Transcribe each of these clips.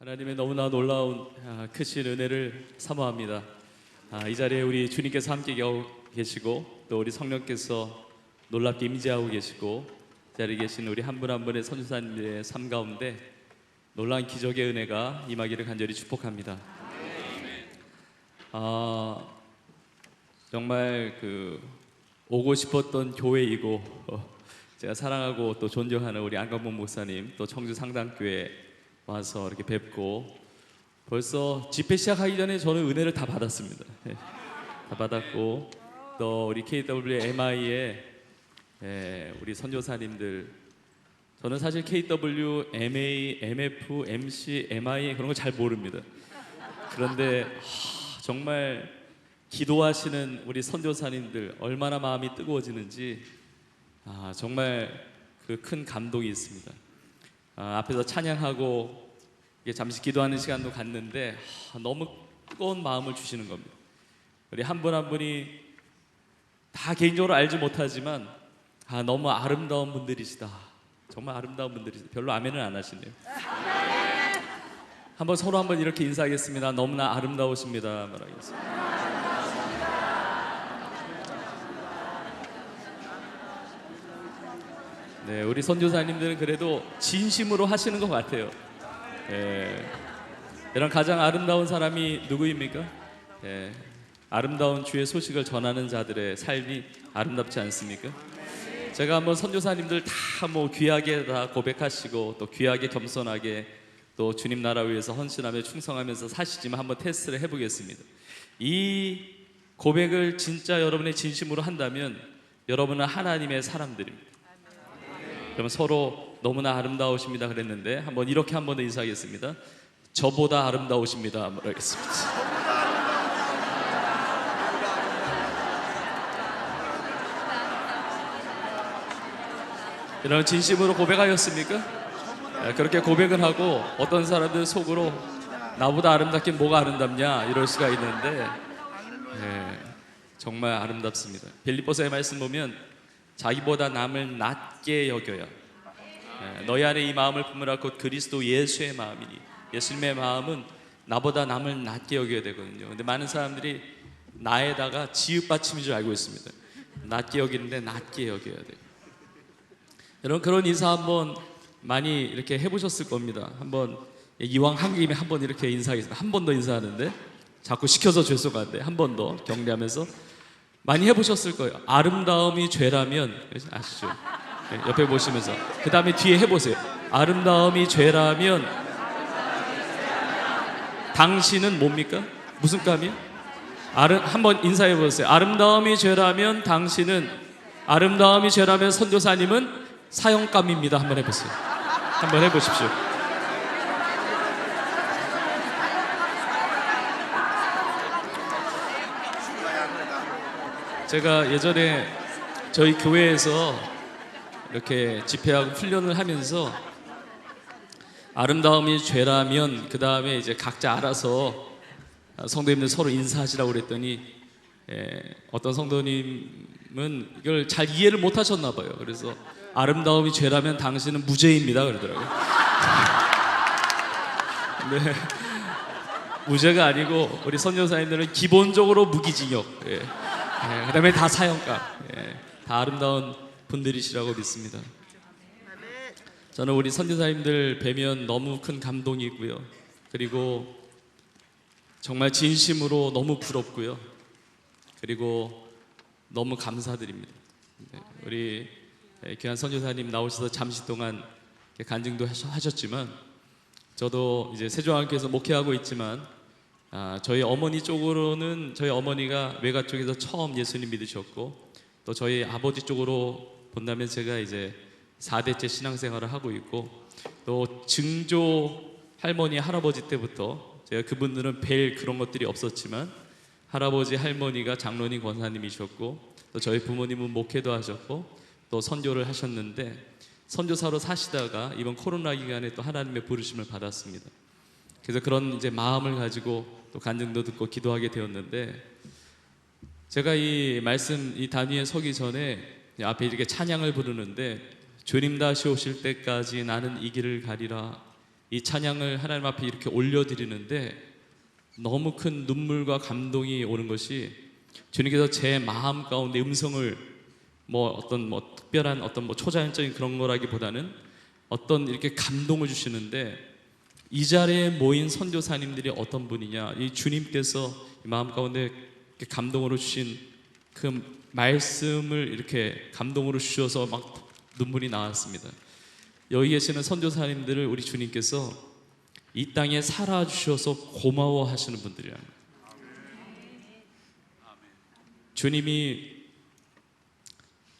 하나님의 너무나 놀라운 크신 은혜를 사모합니다. 이 자리에 우리 주님께서 함께 계시고 또 우리 성령께서 놀랍게 임재하고 계시고 이 자리에 계신 우리 한 분 한 분의 선교사님들의 삶 가운데 놀라운 기적의 은혜가 임하기를 간절히 축복합니다. 정말 오고 싶었던 교회이고 제가 사랑하고 또 존경하는 우리 안광복 목사님, 또 청주 상당교회 와서 이렇게 뵙고, 벌써 집회 시작하기 전에 저는 은혜를 다 받았습니다. 다 받았고, 또 우리 KWMI의 우리 선교사님들, 저는 사실 KW, MA, MF, MC, MI 그런 거 잘 모릅니다. 그런데 정말 기도하시는 우리 선교사님들 얼마나 마음이 뜨거워지는지 정말 그 큰 감동이 있습니다. 앞에서 찬양하고 잠시 기도하는 시간도 갖는데 너무 뜨거운 마음을 주시는 겁니다. 우리 한 분 한 분이 다 개인적으로 알지 못하지만 너무 아름다운 분들이시다. 정말 아름다운 분들이시다. 별로 아멘을 안 하시네요. 한번 서로 한번 이렇게 인사하겠습니다. 너무나 아름다우십니다. 말하겠습니다. 네, 우리 선교사님들은 그래도 진심으로 하시는 것 같아요. 이런 가장 아름다운 사람이 누구입니까? 아름다운 주의 소식을 전하는 자들의 삶이 아름답지 않습니까? 제가 한번 선교사님들 다 귀하게 다 고백하시고 또 귀하게 겸손하게 또 주님 나라 위해서 헌신하며 충성하면서 사시지만 한번 테스트를 해보겠습니다. 이 고백을 진짜 여러분의 진심으로 한다면 여러분은 하나님의 사람들입니다. 그러면 서로 너무나 아름다우십니다 그랬는데 한번 이렇게 한 번 더 인사하겠습니다. 저보다 아름다우십니다. 말하겠습니다. 여러분 진심으로 고백하였습니까? 그렇게 고백을 하고 어떤 사람들 속으로 나보다 아름답긴 뭐가 아름답냐 이럴 수가 있는데 정말 아름답습니다. 빌립보서의 말씀 보면 자기보다 남을 낮게 여겨야 너희 안에 이 마음을 품으라 곧 그리스도 예수의 마음이니. 예수님의 마음은 나보다 남을 낮게 여겨야 되거든요. 근데 많은 사람들이 나에다가 지읒받침인 줄 알고 있습니다. 낮게 여기는데 낮게 여겨야 돼요. 여러분 그런 인사 한번 많이 이렇게 해보셨을 겁니다. 한번 이왕 한 김에 한번 이렇게 인사하겠습니다. 한 번 더 인사하는데 자꾸 시켜서 죄송한데 한 번 더 격려하면서 많이 해보셨을 거예요. 아름다움이 죄라면 아시죠? 옆에 보시면서 그 다음에 뒤에 해보세요. 아름다움이 죄라면 당신은 뭡니까? 무슨 감이요? 한번 인사해보세요. 아름다움이 죄라면 당신은, 아름다움이 죄라면 선교사님은 사형감입니다. 한번 해보세요. 한번 해보십시오. 제가 예전에 저희 교회에서 이렇게 집회하고 훈련을 하면서 아름다움이 죄라면 그 다음에 이제 각자 알아서 성도님들 서로 인사하시라고 그랬더니 어떤 성도님은 이걸 잘 이해를 못 하셨나 봐요. 그래서 아름다움이 죄라면 당신은 무죄입니다 그러더라고요. 네, 무죄가 아니고 우리 선교사님들은 기본적으로 무기징역, 그 다음에 다 사형감, 다 아름다운 분들이시라고 믿습니다. 저는 우리 선교사님들 뵈면 너무 큰 감동이고요. 그리고 정말 진심으로 너무 부럽고요. 그리고 너무 감사드립니다. 우리 귀한 선교사님 나오셔서 잠시 동안 간증도 하셨지만 저도 이제 세종안교에서 목회하고 있지만 저희 어머니 쪽으로는 저희 어머니가 외가 쪽에서 처음 예수님 믿으셨고 또 저희 아버지 쪽으로 본다면 제가 이제 4대째 신앙생활을 하고 있고 또 증조 할머니 할아버지 때부터 제가 그분들은 뵐 그런 것들이 없었지만 할아버지 할머니가 장로님 권사님이셨고 또 저희 부모님은 목회도 하셨고 또 선교를 하셨는데 선교사로 사시다가 이번 코로나 기간에 또 하나님의 부르심을 받았습니다. 그래서 그런 이제 마음을 가지고 또 간증도 듣고 기도하게 되었는데 제가 이 말씀 이 단위에 서기 전에 앞에 이렇게 찬양을 부르는데 주님 다시 오실 때까지 나는 이 길을 가리라 이 찬양을 하나님 앞에 이렇게 올려드리는데 너무 큰 눈물과 감동이 오는 것이, 주님께서 제 마음 가운데 음성을 어떤 특별한 어떤 초자연적인 그런 거라기보다는 어떤 이렇게 감동을 주시는데, 이 자리에 모인 선교사님들이 어떤 분이냐, 이 주님께서 이 마음 가운데 이렇게 감동으로 주신 그 말씀을 이렇게 감동으로 주셔서 막 눈물이 나왔습니다. 여기 계시는 선교사님들을 우리 주님께서 이 땅에 살아주셔서 고마워하시는 분들이라. 주님이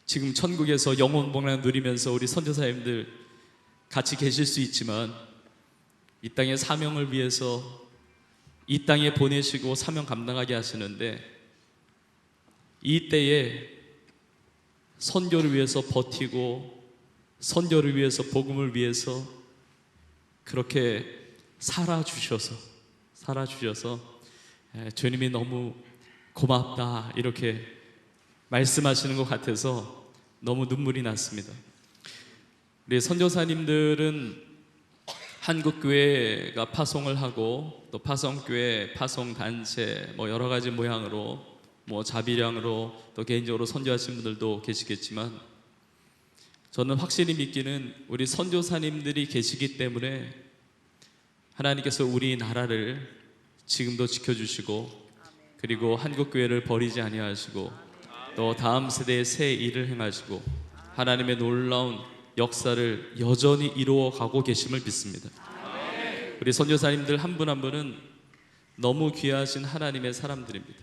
지금 천국에서 영원 복락 누리면서 우리 선교사님들 같이 계실 수 있지만, 이 땅의 사명을 위해서 이 땅에 보내시고 사명 감당하게 하시는데, 이 때에 선교를 위해서 버티고 선교를 위해서 복음을 위해서 그렇게 살아주셔서 주님이 너무 고맙다 이렇게 말씀하시는 것 같아서 너무 눈물이 났습니다. 우리 선교사님들은 한국교회가 파송을 하고 또 파송교회, 파송단체 여러 가지 모양으로 자비량으로 또 개인적으로 선교하신 분들도 계시겠지만, 저는 확실히 믿기는 우리 선교사님들이 계시기 때문에 하나님께서 우리나라를 지금도 지켜주시고, 그리고 한국교회를 버리지 아니하시고 또 다음 세대의 새 일을 행하시고 하나님의 놀라운 역사를 여전히 이루어가고 계심을 믿습니다. 우리 선교사님들 한 분 한 분은 너무 귀하신 하나님의 사람들입니다.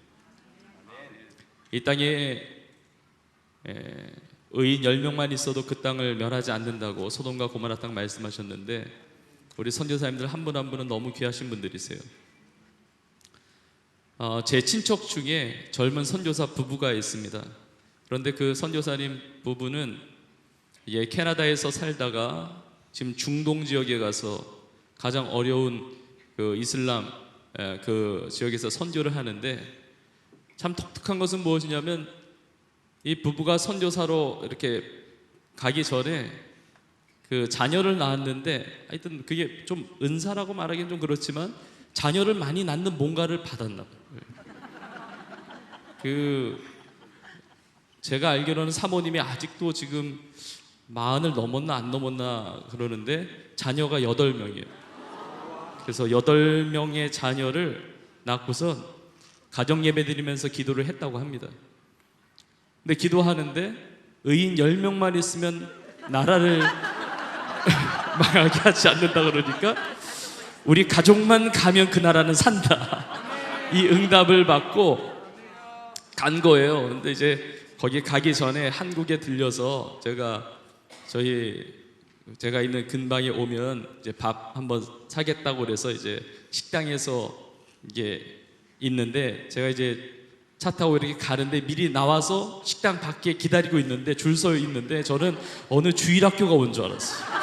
이 땅에 의인 10명만 있어도 그 땅을 멸하지 않는다고 소돔과 고모라 땅 말씀하셨는데, 우리 선교사님들 한 분 한 분은 너무 귀하신 분들이세요. 제 친척 중에 젊은 선교사 부부가 있습니다. 그런데 그 선교사님 부부는 캐나다에서 살다가 지금 중동 지역에 가서 가장 어려운 그 이슬람 그 지역에서 선교를 하는데, 참 독특한 것은 무엇이냐면, 이 부부가 선교사로 이렇게 가기 전에 그 자녀를 낳았는데, 하여튼 그게 좀 은사라고 말하기는 좀 그렇지만 자녀를 많이 낳는 뭔가를 받았나 봐요. 제가 알기로는 사모님이 아직도 지금 40을 넘었나 안 넘었나 그러는데 자녀가 8명이에요. 그래서 8명의 자녀를 낳고선 가정 예배 드리면서 기도를 했다고 합니다. 근데 기도하는데 의인 10명만 있으면 나라를 망하게 하지 않는다 그러니까, 우리 가족만 가면 그 나라는 산다, 이 응답을 받고 간 거예요. 근데 이제 거기 가기 전에 한국에 들려서 제가 있는 근방에 오면 이제 밥 한번 사겠다고 그래서 이제 식당에서 이게 있는데, 제가 이제 차 타고 이렇게 가는데 미리 나와서 식당 밖에 기다리고 있는데, 줄 서 있는데, 저는 어느 주일학교가 온 줄 알았어요.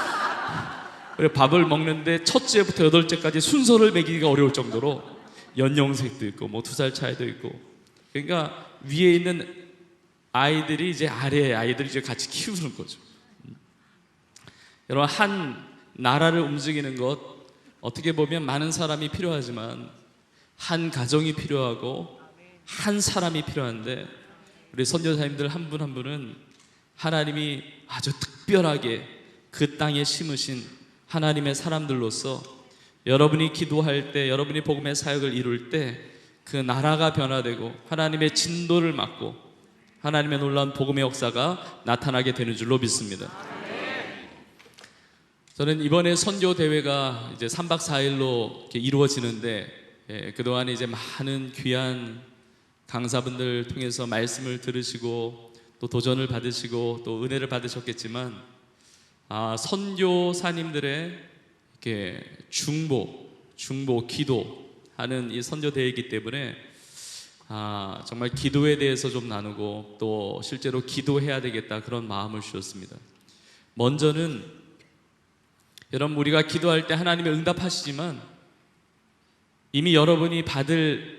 그리고 밥을 먹는데 첫째부터 8째까지 순서를 매기기가 어려울 정도로 연령색도 있고 2살 차이도 있고, 그러니까 위에 있는 아이들이 이제 아래의 아이들이 이제 같이 키우는 거죠. 여러분, 한 나라를 움직이는 것, 어떻게 보면 많은 사람이 필요하지만 한 가정이 필요하고 한 사람이 필요한데, 우리 선교사님들 한 분 한 분은 하나님이 아주 특별하게 그 땅에 심으신 하나님의 사람들로서, 여러분이 기도할 때, 여러분이 복음의 사역을 이룰 때 그 나라가 변화되고 하나님의 진도를 맡고 하나님의 놀라운 복음의 역사가 나타나게 되는 줄로 믿습니다. 저는 이번에 선교 대회가 이제 3박 4일로 이렇게 이루어지는데, 그동안에 이제 많은 귀한 강사분들 통해서 말씀을 들으시고 또 도전을 받으시고 또 은혜를 받으셨겠지만, 선교사님들의 이렇게 중보, 기도하는 이 선교 대회이기 때문에 정말 기도에 대해서 좀 나누고 또 실제로 기도해야 되겠다, 그런 마음을 주셨습니다. 먼저는 여러분, 우리가 기도할 때 하나님이 응답하시지만 이미 여러분이 받을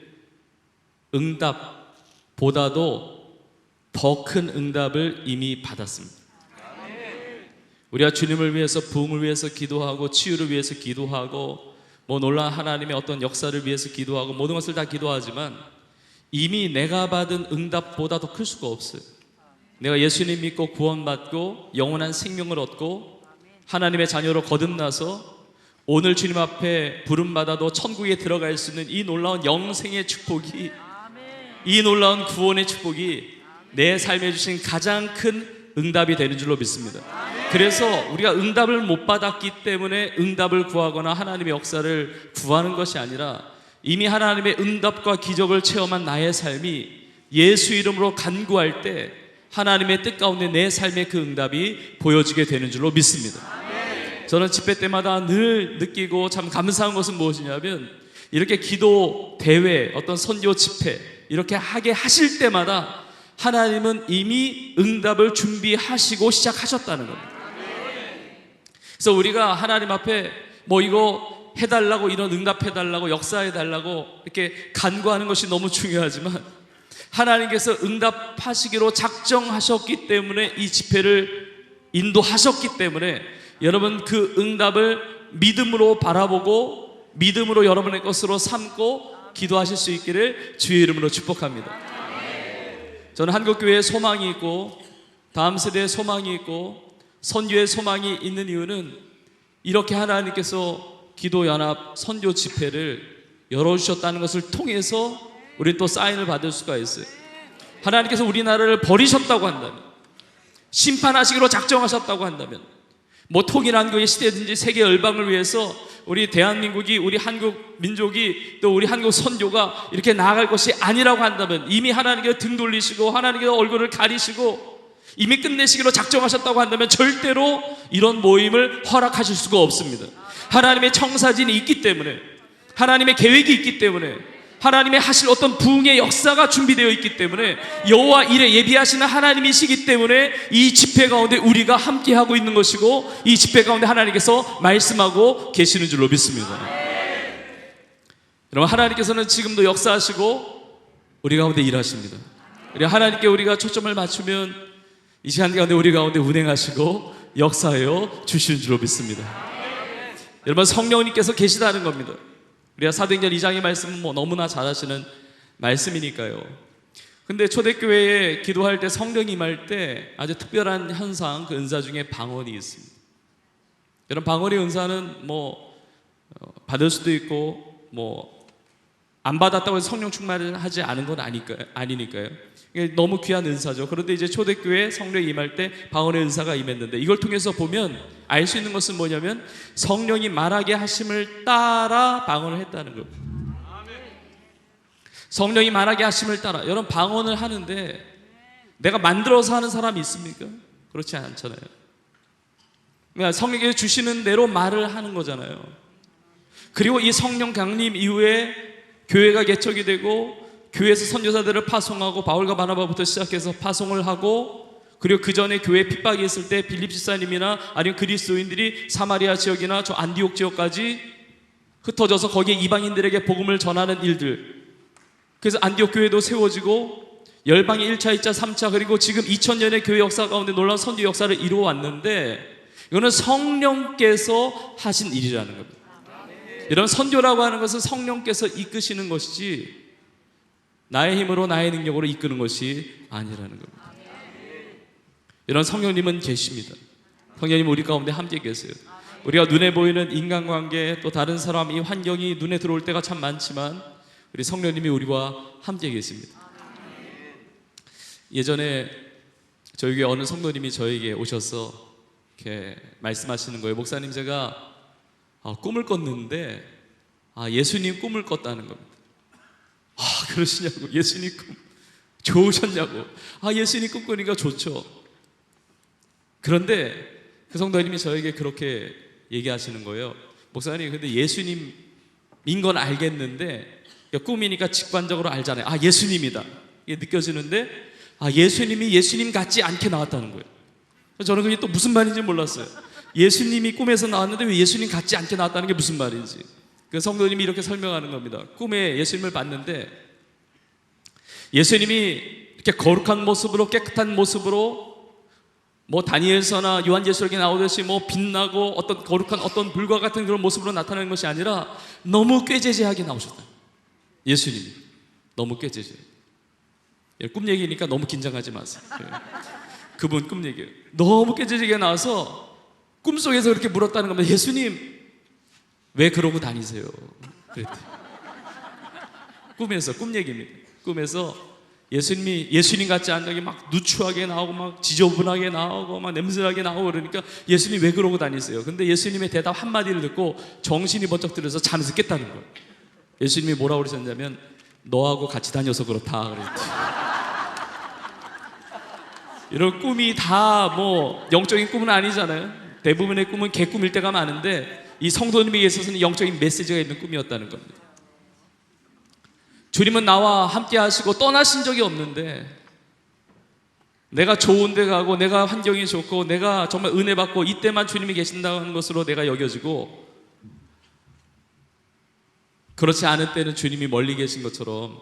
응답보다도 더 큰 응답을 이미 받았습니다. 우리가 주님을 위해서, 부흥을 위해서 기도하고 치유를 위해서 기도하고 뭐 놀라운 하나님의 어떤 역사를 위해서 기도하고 모든 것을 다 기도하지만 이미 내가 받은 응답보다 더 클 수가 없어요. 내가 예수님 믿고 구원받고 영원한 생명을 얻고 하나님의 자녀로 거듭나서 오늘 주님 앞에 부름받아도 천국에 들어갈 수 있는 이 놀라운 영생의 축복이, 이 놀라운 구원의 축복이 내 삶에 주신 가장 큰 응답이 되는 줄로 믿습니다. 그래서 우리가 응답을 못 받았기 때문에 응답을 구하거나 하나님의 역사를 구하는 것이 아니라 이미 하나님의 응답과 기적을 체험한 나의 삶이 예수 이름으로 간구할 때 하나님의 뜻 가운데 내 삶의 그 응답이 보여지게 되는 줄로 믿습니다. 저는 집회 때마다 늘 느끼고 참 감사한 것은 무엇이냐면 이렇게 기도 대회, 어떤 선교 집회 이렇게 하게 하실 때마다 하나님은 이미 응답을 준비하시고 시작하셨다는 겁니다. 그래서 우리가 하나님 앞에 뭐 이거 해달라고, 이런 응답해달라고, 역사해달라고 이렇게 간구하는 것이 너무 중요하지만 하나님께서 응답하시기로 작정하셨기 때문에 이 집회를 인도하셨기 때문에 여러분 그 응답을 믿음으로 바라보고 믿음으로 여러분의 것으로 삼고 기도하실 수 있기를 주의 이름으로 축복합니다. 저는 한국교회에 소망이 있고 다음 세대에 소망이 있고 선교의 소망이 있는 이유는 이렇게 하나님께서 기도연합 선교 집회를 열어주셨다는 것을 통해서 우리는 또 사인을 받을 수가 있어요. 하나님께서 우리나라를 버리셨다고 한다면, 심판하시기로 작정하셨다고 한다면, 뭐 통일한국의 시대든지 세계 열방을 위해서 우리 대한민국이, 우리 한국 민족이, 또 우리 한국 선교가 이렇게 나아갈 것이 아니라고 한다면 이미 하나님께서 등 돌리시고 하나님께서 얼굴을 가리시고 이미 끝내시기로 작정하셨다고 한다면 절대로 이런 모임을 허락하실 수가 없습니다. 하나님의 청사진이 있기 때문에, 하나님의 계획이 있기 때문에, 하나님의 하실 어떤 부흥의 역사가 준비되어 있기 때문에, 여호와 이레 예비하시는 하나님이시기 때문에 이 집회 가운데 우리가 함께하고 있는 것이고 이 집회 가운데 하나님께서 말씀하고 계시는 줄로 믿습니다. 여러분, 하나님께서는 지금도 역사하시고 우리 가운데 일하십니다. 하나님께 우리가 초점을 맞추면 이 시간 가운데 우리 가운데 운행하시고 역사하여 주시는 줄로 믿습니다. 여러분, 성령님께서 계시다는 겁니다. 우리가 사도행전 2장의 말씀은 뭐 너무나 잘 아시는 말씀이니까요. 근데 초대교회에 기도할 때, 성령이 임할 때 아주 특별한 현상, 그 은사 중에 방언이 있습니다. 여러분, 방언의 은사는 뭐 받을 수도 있고 뭐 안 받았다고 해서 성령 충만을 하지 않은 건 아니니까요. 이게 너무 귀한 은사죠. 그런데 이제 초대교회에 성령이 임할 때 방언의 은사가 임했는데, 이걸 통해서 보면 알 수 있는 것은 뭐냐면 성령이 말하게 하심을 따라 방언을 했다는 겁니다. 성령이 말하게 하심을 따라. 여러분, 방언을 하는데 내가 만들어서 하는 사람이 있습니까? 그렇지 않잖아요. 그러니까 성령께서 주시는 대로 말을 하는 거잖아요. 그리고 이 성령 강림 이후에 교회가 개척이 되고 교회에서 선교사들을 파송하고 바울과 바나바부터 시작해서 파송을 하고, 그리고 그 전에 교회 핍박이 있을 때 빌립 집사님이나 아니면 그리스도인들이 사마리아 지역이나 저 안디옥 지역까지 흩어져서 거기에 이방인들에게 복음을 전하는 일들, 그래서 안디옥 교회도 세워지고 열방의 1차, 2차, 3차, 그리고 지금 2000년의 교회 역사 가운데 놀라운 선교 역사를 이루어왔는데, 이거는 성령께서 하신 일이라는 겁니다. 이런 선교라고 하는 것은 성령께서 이끄시는 것이지 나의 힘으로, 나의 능력으로 이끄는 것이 아니라는 겁니다. 이런 성령님은 계십니다. 성령님 우리 가운데 함께 계세요. 우리가 눈에 보이는 인간관계, 또 다른 사람, 이 환경이 눈에 들어올 때가 참 많지만 우리 성령님이 우리와 함께 계십니다. 예전에 저희 교회 어느 성도님이 저에게 오셔서 이렇게 말씀하시는 거예요. 목사님, 제가 꿈을 꿨는데 예수님 꿈을 꿨다는 겁니다. 그러시냐고. 예수님 꿈 좋으셨냐고. 예수님 꿈 꾸니까 좋죠. 그런데 그 성도님이 저에게 그렇게 얘기하시는 거예요. 목사님, 근데 예수님인 건 알겠는데 꿈이니까 직관적으로 알잖아요. 예수님이다, 이게 느껴지는데 예수님이 예수님 같지 않게 나왔다는 거예요. 저는 그게 또 무슨 말인지 몰랐어요. 예수님이 꿈에서 나왔는데 왜 예수님 같지 않게 나왔다는 게 무슨 말인지. 그 성도님이 이렇게 설명하는 겁니다. 꿈에 예수님을 봤는데 예수님이 이렇게 거룩한 모습으로, 깨끗한 모습으로 뭐 다니엘서나 요한계시록에 나오듯이 뭐 빛나고 어떤 거룩한 어떤 불과 같은 그런 모습으로 나타나는 것이 아니라 너무 꾀재재하게 나오셨다. 예수님이 너무 꾀재재. 꿈 얘기니까 너무 긴장하지 마세요. 그분 꿈 얘기예요. 너무 꾀재재하게 나와서 꿈속에서 그렇게 물었다는 겁니다. 예수님 왜 그러고 다니세요? 그랬대. 꿈에서, 꿈 얘기입니다. 꿈에서 예수님이 예수님 같지 않게 막 누추하게 나오고 막 지저분하게 나오고 막 냄새나게 나오고 그러니까 예수님 왜 그러고 다니세요? 근데 예수님의 대답 한마디를 듣고 정신이 번쩍 들어서 잠에서 깼다는 거예요. 예수님이 뭐라고 그러셨냐면 너하고 같이 다녀서 그렇다 그랬지. 이런 꿈이 다 뭐 영적인 꿈은 아니잖아요. 대부분의 꿈은 개꿈일 때가 많은데 이 성도님에게 있어서는 영적인 메시지가 있는 꿈이었다는 겁니다. 주님은 나와 함께 하시고 떠나신 적이 없는데 내가 좋은 데 가고 내가 환경이 좋고 내가 정말 은혜 받고 이때만 주님이 계신다는 것으로 내가 여겨지고 그렇지 않은 때는 주님이 멀리 계신 것처럼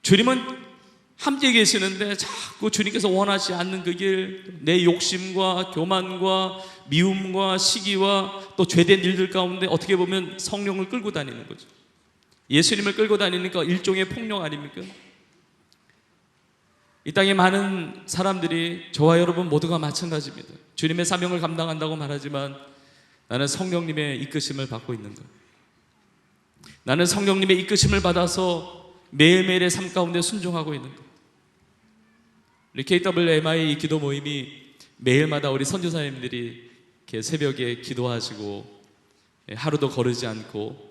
주님은 함께 계시는데 자꾸 주님께서 원하지 않는 그 길, 내 욕심과 교만과 미움과 시기와 또 죄된 일들 가운데 어떻게 보면 성령을 끌고 다니는 거죠. 예수님을 끌고 다니니까 일종의 폭력 아닙니까? 이 땅에 많은 사람들이 저와 여러분 모두가 마찬가지입니다. 주님의 사명을 감당한다고 말하지만 나는 성령님의 이끄심을 받고 있는 것. 나는 성령님의 이끄심을 받아서 매일매일의 삶 가운데 순종하고 있는 것. 우리 KWMI 기도 모임이 매일마다 우리 선교사님들이 이렇게 새벽에 기도하시고 하루도 거르지 않고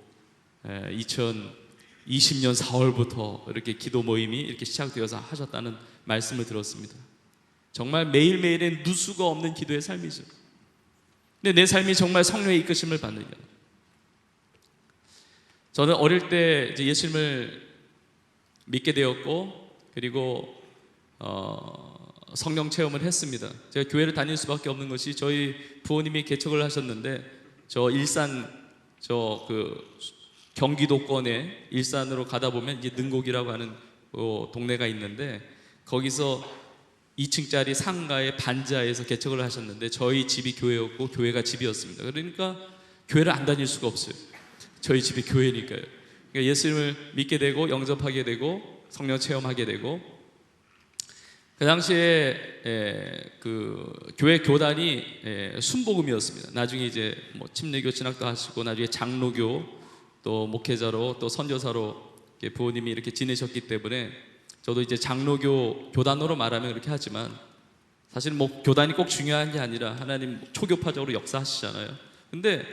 2020년 4월부터 이렇게 기도 모임이 이렇게 시작되어서 하셨다는 말씀을 들었습니다. 정말 매일매일의 누수가 없는 기도의 삶이죠. 근데 내 삶이 정말 성령의 이끄심을 받느냐. 저는 어릴 때 이제 예수님을 믿게 되었고 그리고 성령 체험을 했습니다. 제가 교회를 다닐 수밖에 없는 것이 저희 부모님이 개척을 하셨는데 저 일산 경기도권에 일산으로 가다 보면 이제 능곡이라고 하는 동네가 있는데 거기서 2층짜리 상가의 반지하에서 개척을 하셨는데 저희 집이 교회였고 교회가 집이었습니다. 그러니까 교회를 안 다닐 수가 없어요. 저희 집이 교회니까요. 그러니까 예수님을 믿게 되고 영접하게 되고 성령 체험하게 되고 그 당시에 그 교회 교단이 순복음이었습니다. 나중에 이제 뭐 침례교 진학도 하시고 나중에 장로교 또 목회자로 또 선교사로 부모님이 이렇게 지내셨기 때문에 저도 이제 장로교 교단으로 말하면 그렇게 하지만 사실 뭐 교단이 꼭 중요한 게 아니라 하나님 초교파적으로 역사하시잖아요. 근데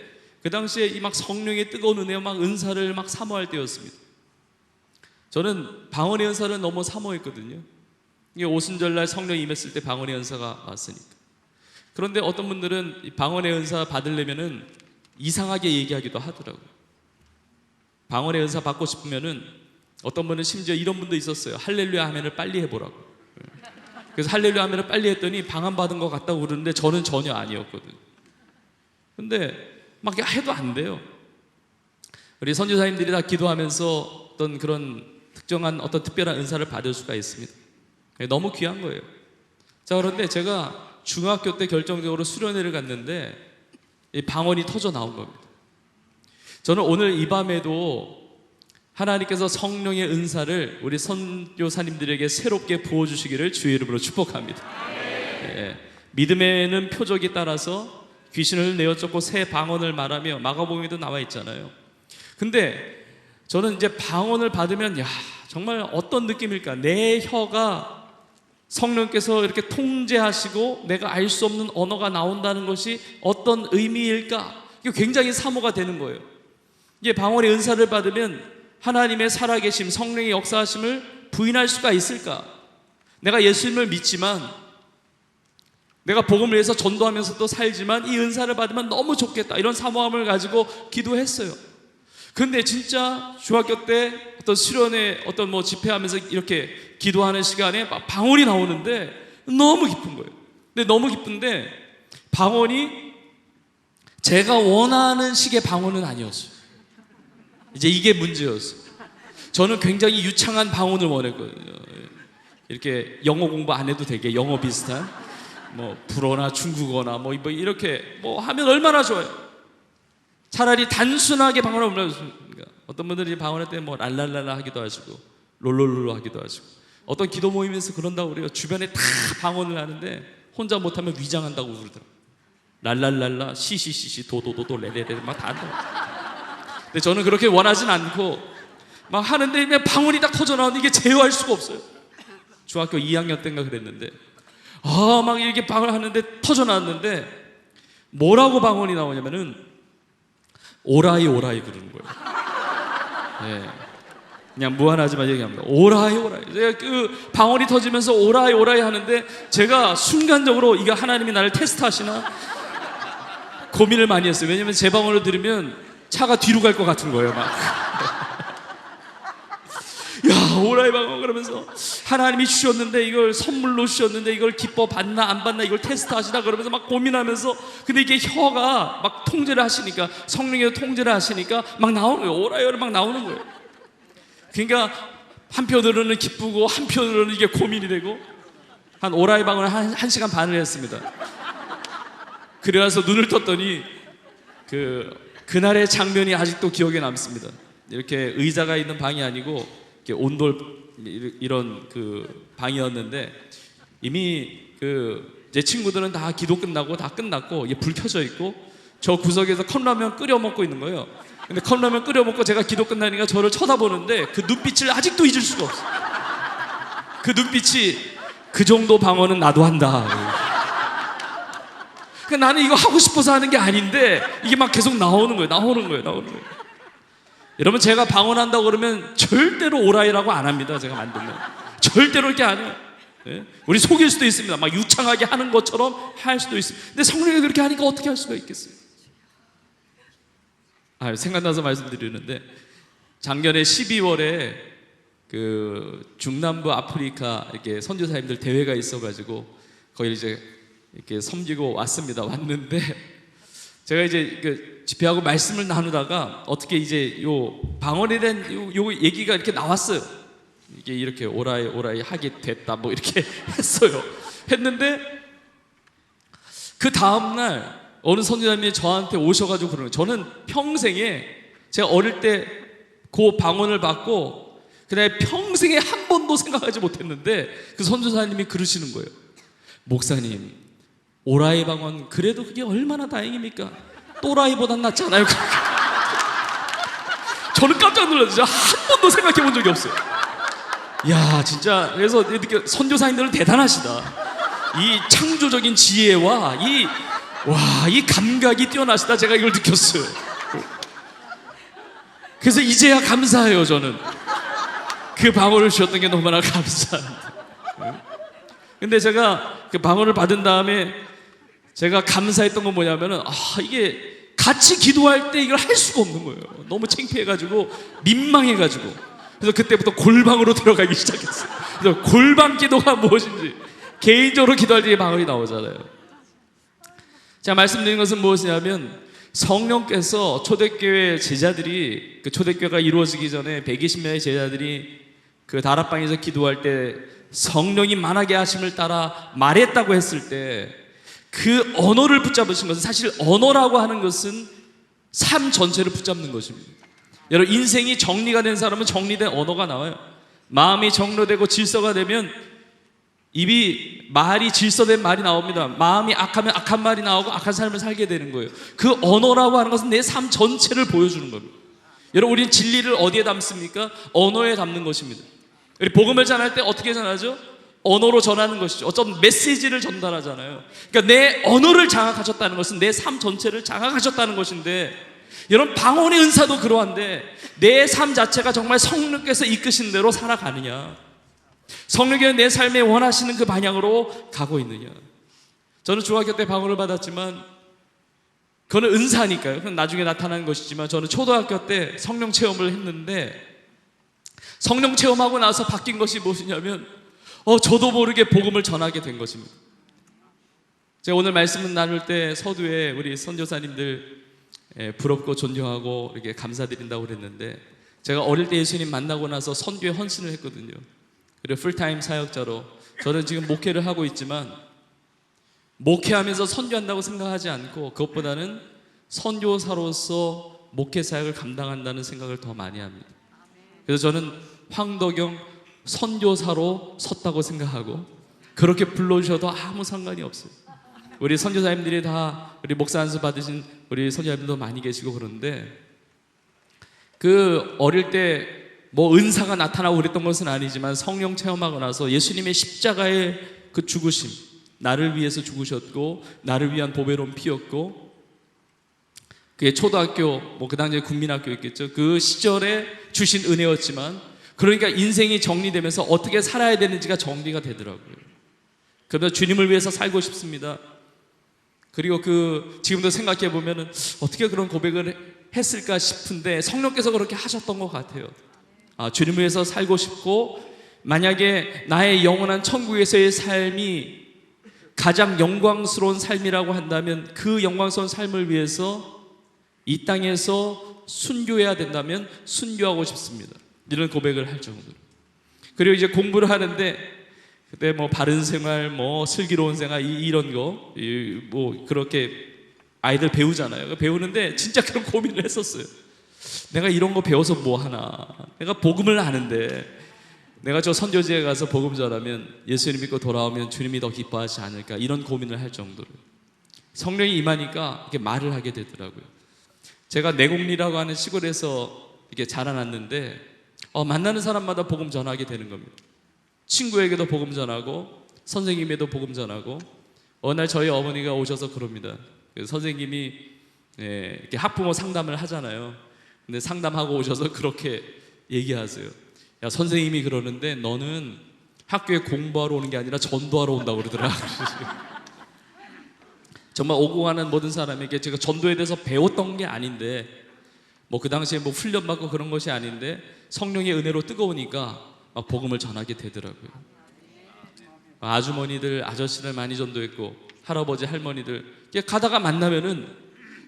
그 당시에 이 막 성령의 뜨거운 은혜와 막 은사를 막 사모할 때였습니다. 저는 방언의 은사를 너무 사모했거든요. 이게 오순절날 성령이 임했을 때 방언의 은사가 왔으니까. 그런데 어떤 분들은 방언의 은사 받으려면은 이상하게 얘기하기도 하더라고요. 방언의 은사 받고 싶으면은 어떤 분은 심지어 이런 분도 있었어요. 할렐루야 아멘을 빨리 해보라고. 그래서 할렐루야 아멘을 빨리 했더니 방언 받은 것 같다고 그러는데 저는 전혀 아니었거든요. 근데 막 해도 안 돼요. 우리 선교사님들이 다 기도하면서 어떤 그런 특정한 어떤 특별한 은사를 받을 수가 있습니다. 너무 귀한 거예요. 자, 그런데 제가 중학교 때 결정적으로 수련회를 갔는데 이 방언이 터져 나온 겁니다. 저는 오늘 이 밤에도 하나님께서 성령의 은사를 우리 선교사님들에게 새롭게 부어주시기를 주의 이름으로 축복합니다. 믿음에는 표적이 따라서 귀신을 내어쫓고 새 방언을 말하며 마가복음에도 나와 있잖아요. 근데 저는 이제 방언을 받으면 정말 어떤 느낌일까? 내 혀가 성령께서 이렇게 통제하시고 내가 알 수 없는 언어가 나온다는 것이 어떤 의미일까? 이게 굉장히 사모가 되는 거예요. 이게 방언의 은사를 받으면 하나님의 살아계심, 성령의 역사하심을 부인할 수가 있을까? 내가 예수님을 믿지만 내가 복음을 위해서 전도하면서도 살지만 이 은사를 받으면 너무 좋겠다, 이런 사모함을 가지고 기도했어요. 근데 진짜 중학교 때 어떤 수련회 어떤 뭐 집회하면서 이렇게 기도하는 시간에 막 방언이 나오는데 너무 기쁜 거예요. 근데 너무 기쁜데 방언이 제가 원하는 식의 방언은 아니었어요. 이제 이게 문제였어요. 저는 굉장히 유창한 방언을 원했거든요. 이렇게 영어 공부 안 해도 되게 영어 비슷한 뭐 불어나 중국어나 뭐 이렇게 뭐 하면 얼마나 좋아요. 차라리 단순하게 방언을 불러주십니까? 어떤 분들이 방언할 때 뭐 랄랄랄라 하기도 하시고 롤롤롤 하기도 하시고, 어떤 기도 모임에서 그런다고 그래요. 주변에 다 방언을 하는데 혼자 못하면 위장한다고 그러더라고요. 랄랄랄라 시시시시 도도도도 레레레 막 다 한다고. 근데 저는 그렇게 원하진 않고 막 하는데 그냥 방언이 딱 터져나오는데 이게 제어할 수가 없어요. 중학교 2학년 때인가 그랬는데 막 이렇게 방언을 하는데 터져나왔는데 뭐라고 방언이 나오냐면은 오라이 오라이 그러는 거예요. 네. 그냥 무한하지만 얘기합니다. 오라이 오라이. 제가 그 방언이 터지면서 오라이 오라이 하는데 제가 순간적으로 이거 하나님이 나를 테스트하시나 고민을 많이 했어요. 왜냐면 제 방언을 들으면 차가 뒤로 갈 것 같은 거예요. 막 야, 오라이 방언 그러면서 하나님이 주셨는데 이걸 선물로 주셨는데 이걸 기뻐 받나 안 받나 이걸 테스트하시나 그러면서 막 고민하면서, 근데 이게 혀가 막 통제를 하시니까, 성령이 통제를 하시니까 막 나오는 거예요. 오라이 오라이 막 나오는 거예요. 그러니까 한편으로는 기쁘고 한편으로는 이게 고민이 되고, 한 오라이 방언을 한 시간 반을 했습니다. 그래서 눈을 떴더니 그날의 장면이 아직도 기억에 남습니다. 이렇게 의자가 있는 방이 아니고 이렇게 온돌 이런 그 방이었는데, 이미 제 친구들은 다 기도 끝나고 다 끝났고 불 켜져 있고 저 구석에서 컵라면 끓여 먹고 있는 거예요. 근데 컵라면 끓여 먹고 제가 기도 끝나니까 저를 쳐다보는데 그 눈빛을 아직도 잊을 수가 없어요. 그 눈빛이 그 정도 방언은 나도 한다. 그러니까 나는 이거 하고 싶어서 하는 게 아닌데 이게 막 계속 나오는 거예요. 여러분, 제가 방언한다고 그러면 절대로 오라이라고 안 합니다. 제가 만들면 절대로 이렇게 안 해요. 네? 우리 속일 수도 있습니다. 막 유창하게 하는 것처럼 할 수도 있습니다. 근데 성령이 그렇게 하니까 어떻게 할 수가 있겠어요? 생각나서 말씀드리는데, 작년에 12월에 그 중남부 아프리카 이렇게 선교사님들 대회가 있어가지고 거기 이제 이렇게 섬기고 왔는데 제가 이제 집회하고 말씀을 나누다가 어떻게 이제 요 방언에 대한 요 얘기가 이렇게 나왔어요. 이게 이렇게 오라이 오라이 하게 됐다 뭐 이렇게 했는데 그 다음날 어느 선교사님이 저한테 오셔가지고 그러는 거예요. 저는 평생에 제가 어릴 때 그 방언을 받고 그다음에 평생에 한 번도 생각하지 못했는데 그 선교사님이 그러시는 거예요. 목사님, 오라이 방언 그래도 그게 얼마나 다행입니까? 또라이보단 낫잖아요. 저는 깜짝 놀랐어요. 한 번도 생각해 본 적이 없어요. 야, 진짜 그래서 이렇게 선교사님들은 대단하시다. 이 창조적인 지혜와 이 감각이 뛰어나시다. 제가 이걸 느꼈어요. 그래서 이제야 감사해요. 저는 그 방언을 주셨던 게 너무나 감사합니다. 근데 제가 그 방언을 받은 다음에 제가 감사했던 건 뭐냐면은 이게 같이 기도할 때 이걸 할 수가 없는 거예요. 너무 창피해가지고 민망해가지고. 그래서 그때부터 골방으로 들어가기 시작했어요. 그래서 골방 기도가 무엇인지, 개인적으로 기도할 때 방언이 나오잖아요. 제가 말씀드린 것은 무엇이냐면, 성령께서 초대교회 제자들이, 그 초대교회가 이루어지기 전에 120명의 제자들이 그 다락방에서 기도할 때 성령이 만하게 하심을 따라 말했다고 했을 때 그 언어를 붙잡으신 것은, 사실 언어라고 하는 것은 삶 전체를 붙잡는 것입니다. 여러분, 인생이 정리가 된 사람은 정리된 언어가 나와요. 마음이 정로되고 질서가 되면 말이 질서된 말이 나옵니다. 마음이 악하면 악한 말이 나오고 악한 삶을 살게 되는 거예요. 그 언어라고 하는 것은 내 삶 전체를 보여주는 겁니다. 여러분, 우리는 진리를 어디에 담습니까? 언어에 담는 것입니다. 우리 복음을 전할 때 어떻게 전하죠? 언어로 전하는 것이죠. 어떤 메시지를 전달하잖아요. 그러니까 내 언어를 장악하셨다는 것은 내 삶 전체를 장악하셨다는 것인데, 여러분, 방언의 은사도 그러한데 내 삶 자체가 정말 성령께서 이끄신 대로 살아가느냐, 성령께서 내 삶에 원하시는 그 방향으로 가고 있느냐. 저는 중학교 때 방언을 받았지만 그거는 은사니까요. 그건 나중에 나타나는 것이지만, 저는 초등학교 때 성령 체험을 했는데 성령 체험하고 나서 바뀐 것이 무엇이냐면 저도 모르게 복음을 전하게 된 것입니다. 제가 오늘 말씀을 나눌 때 서두에 우리 선교사님들 부럽고 존경하고 이렇게 감사드린다고 그랬는데, 제가 어릴 때 예수님 만나고 나서 선교에 헌신을 했거든요. 그리고 풀타임 사역자로 저는 지금 목회를 하고 있지만 목회하면서 선교한다고 생각하지 않고 그것보다는 선교사로서 목회 사역을 감당한다는 생각을 더 많이 합니다. 그래서 저는 황덕영 선교사로 섰다고 생각하고 그렇게 불러주셔도 아무 상관이 없어요. 우리 선교사님들이 다 우리 목사 안수 받으신 우리 선교사님들도 많이 계시고 그런데 그 어릴 때 뭐 은사가 나타나고 그랬던 것은 아니지만 성령 체험하고 나서 예수님의 십자가의 그 죽으심, 나를 위해서 죽으셨고 나를 위한 보배로운 피였고 그게 초등학교 뭐 그 당시에 국민학교였겠죠. 그 시절에 주신 은혜였지만 그러니까 인생이 정리되면서 어떻게 살아야 되는지가 정리가 되더라고요. 그러면서 주님을 위해서 살고 싶습니다. 그리고 지금도 생각해 보면은 어떻게 그런 고백을 했을까 싶은데 성령께서 그렇게 하셨던 것 같아요. 주님을 위해서 살고 싶고 만약에 나의 영원한 천국에서의 삶이 가장 영광스러운 삶이라고 한다면 그 영광스러운 삶을 위해서 이 땅에서 순교해야 된다면 순교하고 싶습니다. 이런 고백을 할 정도로. 그리고 이제 공부를 하는데 그때 뭐 바른 생활, 뭐 슬기로운 생활 이런 거 뭐 그렇게 아이들 배우잖아요. 배우는데 진짜 그런 고민을 했었어요. 내가 이런 거 배워서 뭐 하나? 내가 복음을 아는데 내가 저 선교지에 가서 복음 전하면 예수님 믿고 돌아오면 주님이 더 기뻐하지 않을까 이런 고민을 할 정도로 성령이 임하니까 이렇게 말을 하게 되더라고요. 제가 내곡리라고 하는 시골에서 이렇게 자라났는데 만나는 사람마다 복음 전하게 되는 겁니다. 친구에게도 복음 전하고 선생님에도 복음 전하고 어느 날 저희 어머니가 오셔서 그럽니다. 선생님이 이렇게 학부모 상담을 하잖아요. 근데 상담하고 오셔서 그렇게 얘기하세요. 야, 선생님이 그러는데 너는 학교에 공부하러 오는 게 아니라 전도하러 온다고 그러더라. 정말 오고 가는 모든 사람에게 제가 전도에 대해서 배웠던 게 아닌데 뭐 그 당시에 뭐 훈련받고 그런 것이 아닌데 성령의 은혜로 뜨거우니까 막 복음을 전하게 되더라고요. 아주머니들, 아저씨들 많이 전도했고 할아버지, 할머니들 가다가 만나면은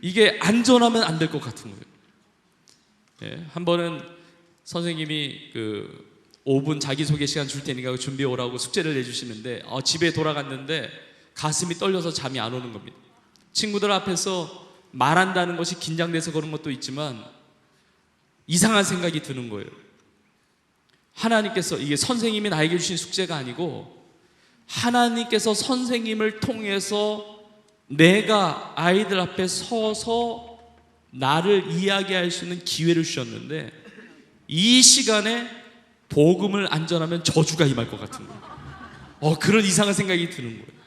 이게 안전하면 안 될 것 같은 거예요. 한 번은 선생님이 5분 자기소개 시간 줄 테니까 준비해 오라고 숙제를 내주시는데 집에 돌아갔는데 가슴이 떨려서 잠이 안 오는 겁니다. 친구들 앞에서 말한다는 것이 긴장돼서 그런 것도 있지만 이상한 생각이 드는 거예요. 하나님께서 이게 선생님이 나에게 주신 숙제가 아니고 하나님께서 선생님을 통해서 내가 아이들 앞에 서서 나를 이야기할 수 있는 기회를 주셨는데 이 시간에 복음을 안 전하면 저주가 임할 것 같은 거예요. 그런 이상한 생각이 드는 거예요.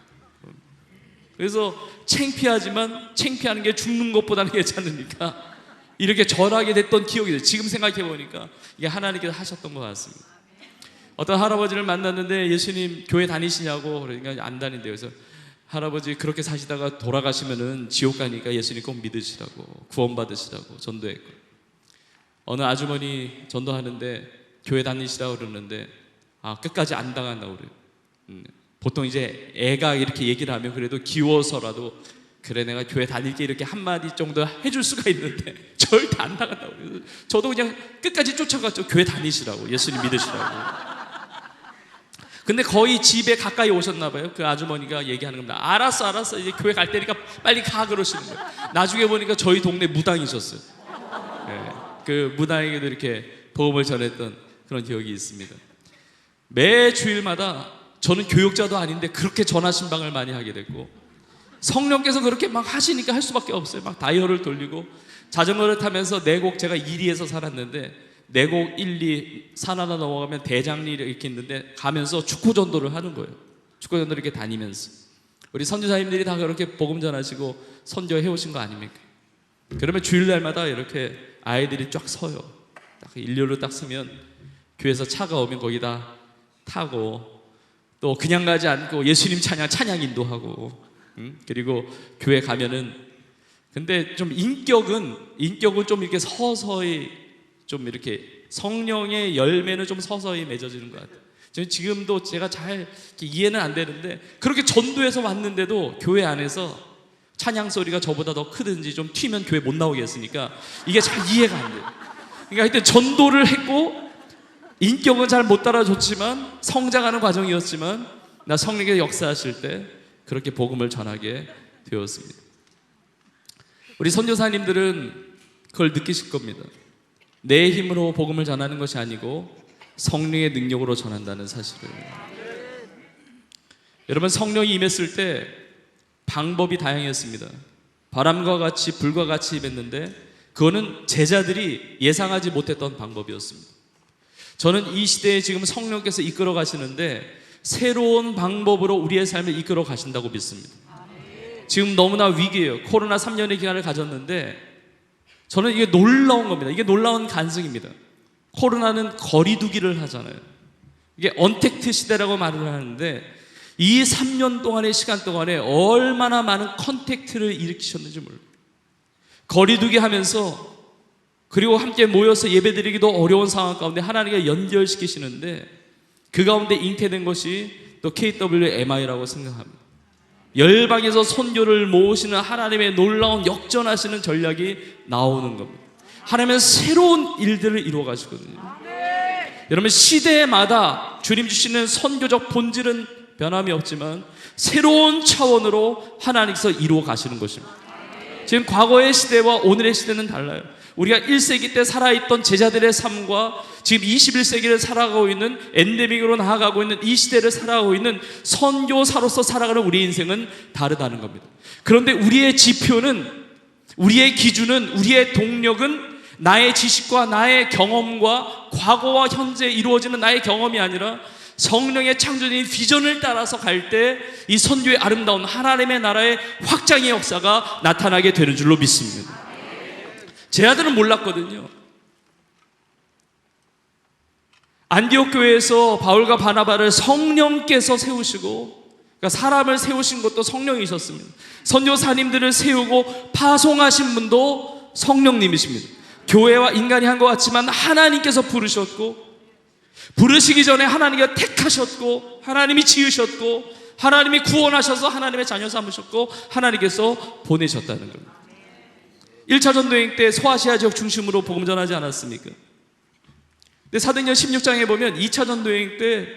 그래서 창피하지만 창피하는 게 죽는 것보다는 괜찮으니까 이렇게 전하게 됐던 기억이 돼요. 지금 생각해 보니까 이게 하나님께서 하셨던 것 같습니다. 어떤 할아버지를 만났는데 예수님 교회 다니시냐고 그러니까 안 다닌대요. 그래서 할아버지 그렇게 사시다가 돌아가시면은 지옥 가니까 예수님 꼭 믿으시라고 구원받으시라고 전도했고 어느 아주머니 전도하는데 교회 다니시라고 그러는데 끝까지 안 당한다고 그래요. 보통 이제 애가 이렇게 얘기를 하면 그래도 귀여워서라도 그래 내가 교회 다닐게 이렇게 한마디 정도 해줄 수가 있는데 절대 안 당한다고 그래요. 저도 그냥 끝까지 쫓아갔죠. 교회 다니시라고 예수님 믿으시라고. 근데 거의 집에 가까이 오셨나 봐요. 그 아주머니가 얘기하는 겁니다. 알았어 이제 교회 갈 테니까 빨리 가 그러시는 거예요. 나중에 보니까 저희 동네 무당이셨어요. 그 무당에게도 이렇게 복음을 전했던 그런 기억이 있습니다. 매 주일마다 저는 교육자도 아닌데 그렇게 전화 신방을 많이 하게 됐고 성령께서 그렇게 막 하시니까 할 수밖에 없어요. 막 다이얼을 돌리고 자전거를 타면서 내곡 제가 1리에서 살았는데 내곡 1, 2 산 하나 넘어가면 대장리 이렇게 있는데 가면서 축구 전도를 하는 거예요. 축구 전도를 이렇게 다니면서 우리 선교사님들이 다 그렇게 복음 전하시고 선교해 오신 거 아닙니까? 그러면 주일날마다 이렇게 아이들이 쫙 서요. 딱 일렬로 딱 서면 교회에서 차가 오면 거기다 타고 또 그냥 가지 않고 예수님 찬양 인도하고 그리고 교회 가면은 근데 좀 인격은 좀 이렇게 서서히 좀 이렇게 성령의 열매는 좀 서서히 맺어지는 것 같아요. 지금도 제가 잘 이해는 안 되는데 그렇게 전도해서 왔는데도 교회 안에서 찬양 소리가 저보다 더 크든지 좀 튀면 교회 못 나오겠으니까 이게 잘 이해가 안 돼요. 그러니까 하여튼 전도를 했고 인격은 잘 못 따라줬지만 성장하는 과정이었지만 나 성령의 역사하실 때 그렇게 복음을 전하게 되었습니다. 우리 선교사님들은 그걸 느끼실 겁니다. 내 힘으로 복음을 전하는 것이 아니고 성령의 능력으로 전한다는 사실을. 여러분, 성령이 임했을 때 방법이 다양했습니다. 바람과 같이 불과 같이 임했는데 그거는 제자들이 예상하지 못했던 방법이었습니다. 저는 이 시대에 지금 성령께서 이끌어 가시는데 새로운 방법으로 우리의 삶을 이끌어 가신다고 믿습니다. 지금 너무나 위기예요. 코로나 3년의 기간을 가졌는데 저는 이게 놀라운 겁니다. 이게 놀라운 간증입니다. 코로나는 거리두기를 하잖아요. 이게 언택트 시대라고 말을 하는데 이 3년 동안의 시간 동안에 얼마나 많은 컨택트를 일으키셨는지 몰라요. 거리두기 하면서 그리고 함께 모여서 예배드리기도 어려운 상황 가운데 하나님과 연결시키시는데 그 가운데 잉태된 것이 또 KWMI라고 생각합니다. 열방에서 선교를 모으시는 하나님의 놀라운 역전하시는 전략이 나오는 겁니다. 하나님은 새로운 일들을 이루어 가시거든요. 여러분, 시대마다 주님 주시는 선교적 본질은 변함이 없지만 새로운 차원으로 하나님께서 이루어 가시는 것입니다. 지금 과거의 시대와 오늘의 시대는 달라요. 우리가 1세기 때 살아있던 제자들의 삶과 지금 21세기를 살아가고 있는 엔데믹으로 나아가고 있는 이 시대를 살아가고 있는 선교사로서 살아가는 우리 인생은 다르다는 겁니다. 그런데 우리의 지표는, 우리의 기준은, 우리의 동력은 나의 지식과 나의 경험과 과거와 현재 이루어지는 나의 경험이 아니라 성령의 창조적인 비전을 따라서 갈 때 이 선교의 아름다운 하나님의 나라의 확장의 역사가 나타나게 되는 줄로 믿습니다. 제 아들은 몰랐거든요. 안디옥 교회에서 바울과 바나바를 성령께서 세우시고, 그러니까 사람을 세우신 것도 성령이셨습니다. 선교사님들을 세우고 파송하신 분도 성령님이십니다. 교회와 인간이 한 것 같지만 하나님께서 부르셨고, 부르시기 전에 하나님께서 택하셨고, 하나님이 지으셨고, 하나님이 구원하셔서 하나님의 자녀 삼으셨고, 하나님께서 보내셨다는 겁니다. 1차 전도여행 때 소아시아 지역 중심으로 복음 전하지 않았습니까? 근데 사도행전 16장에 보면 2차 전도여행 때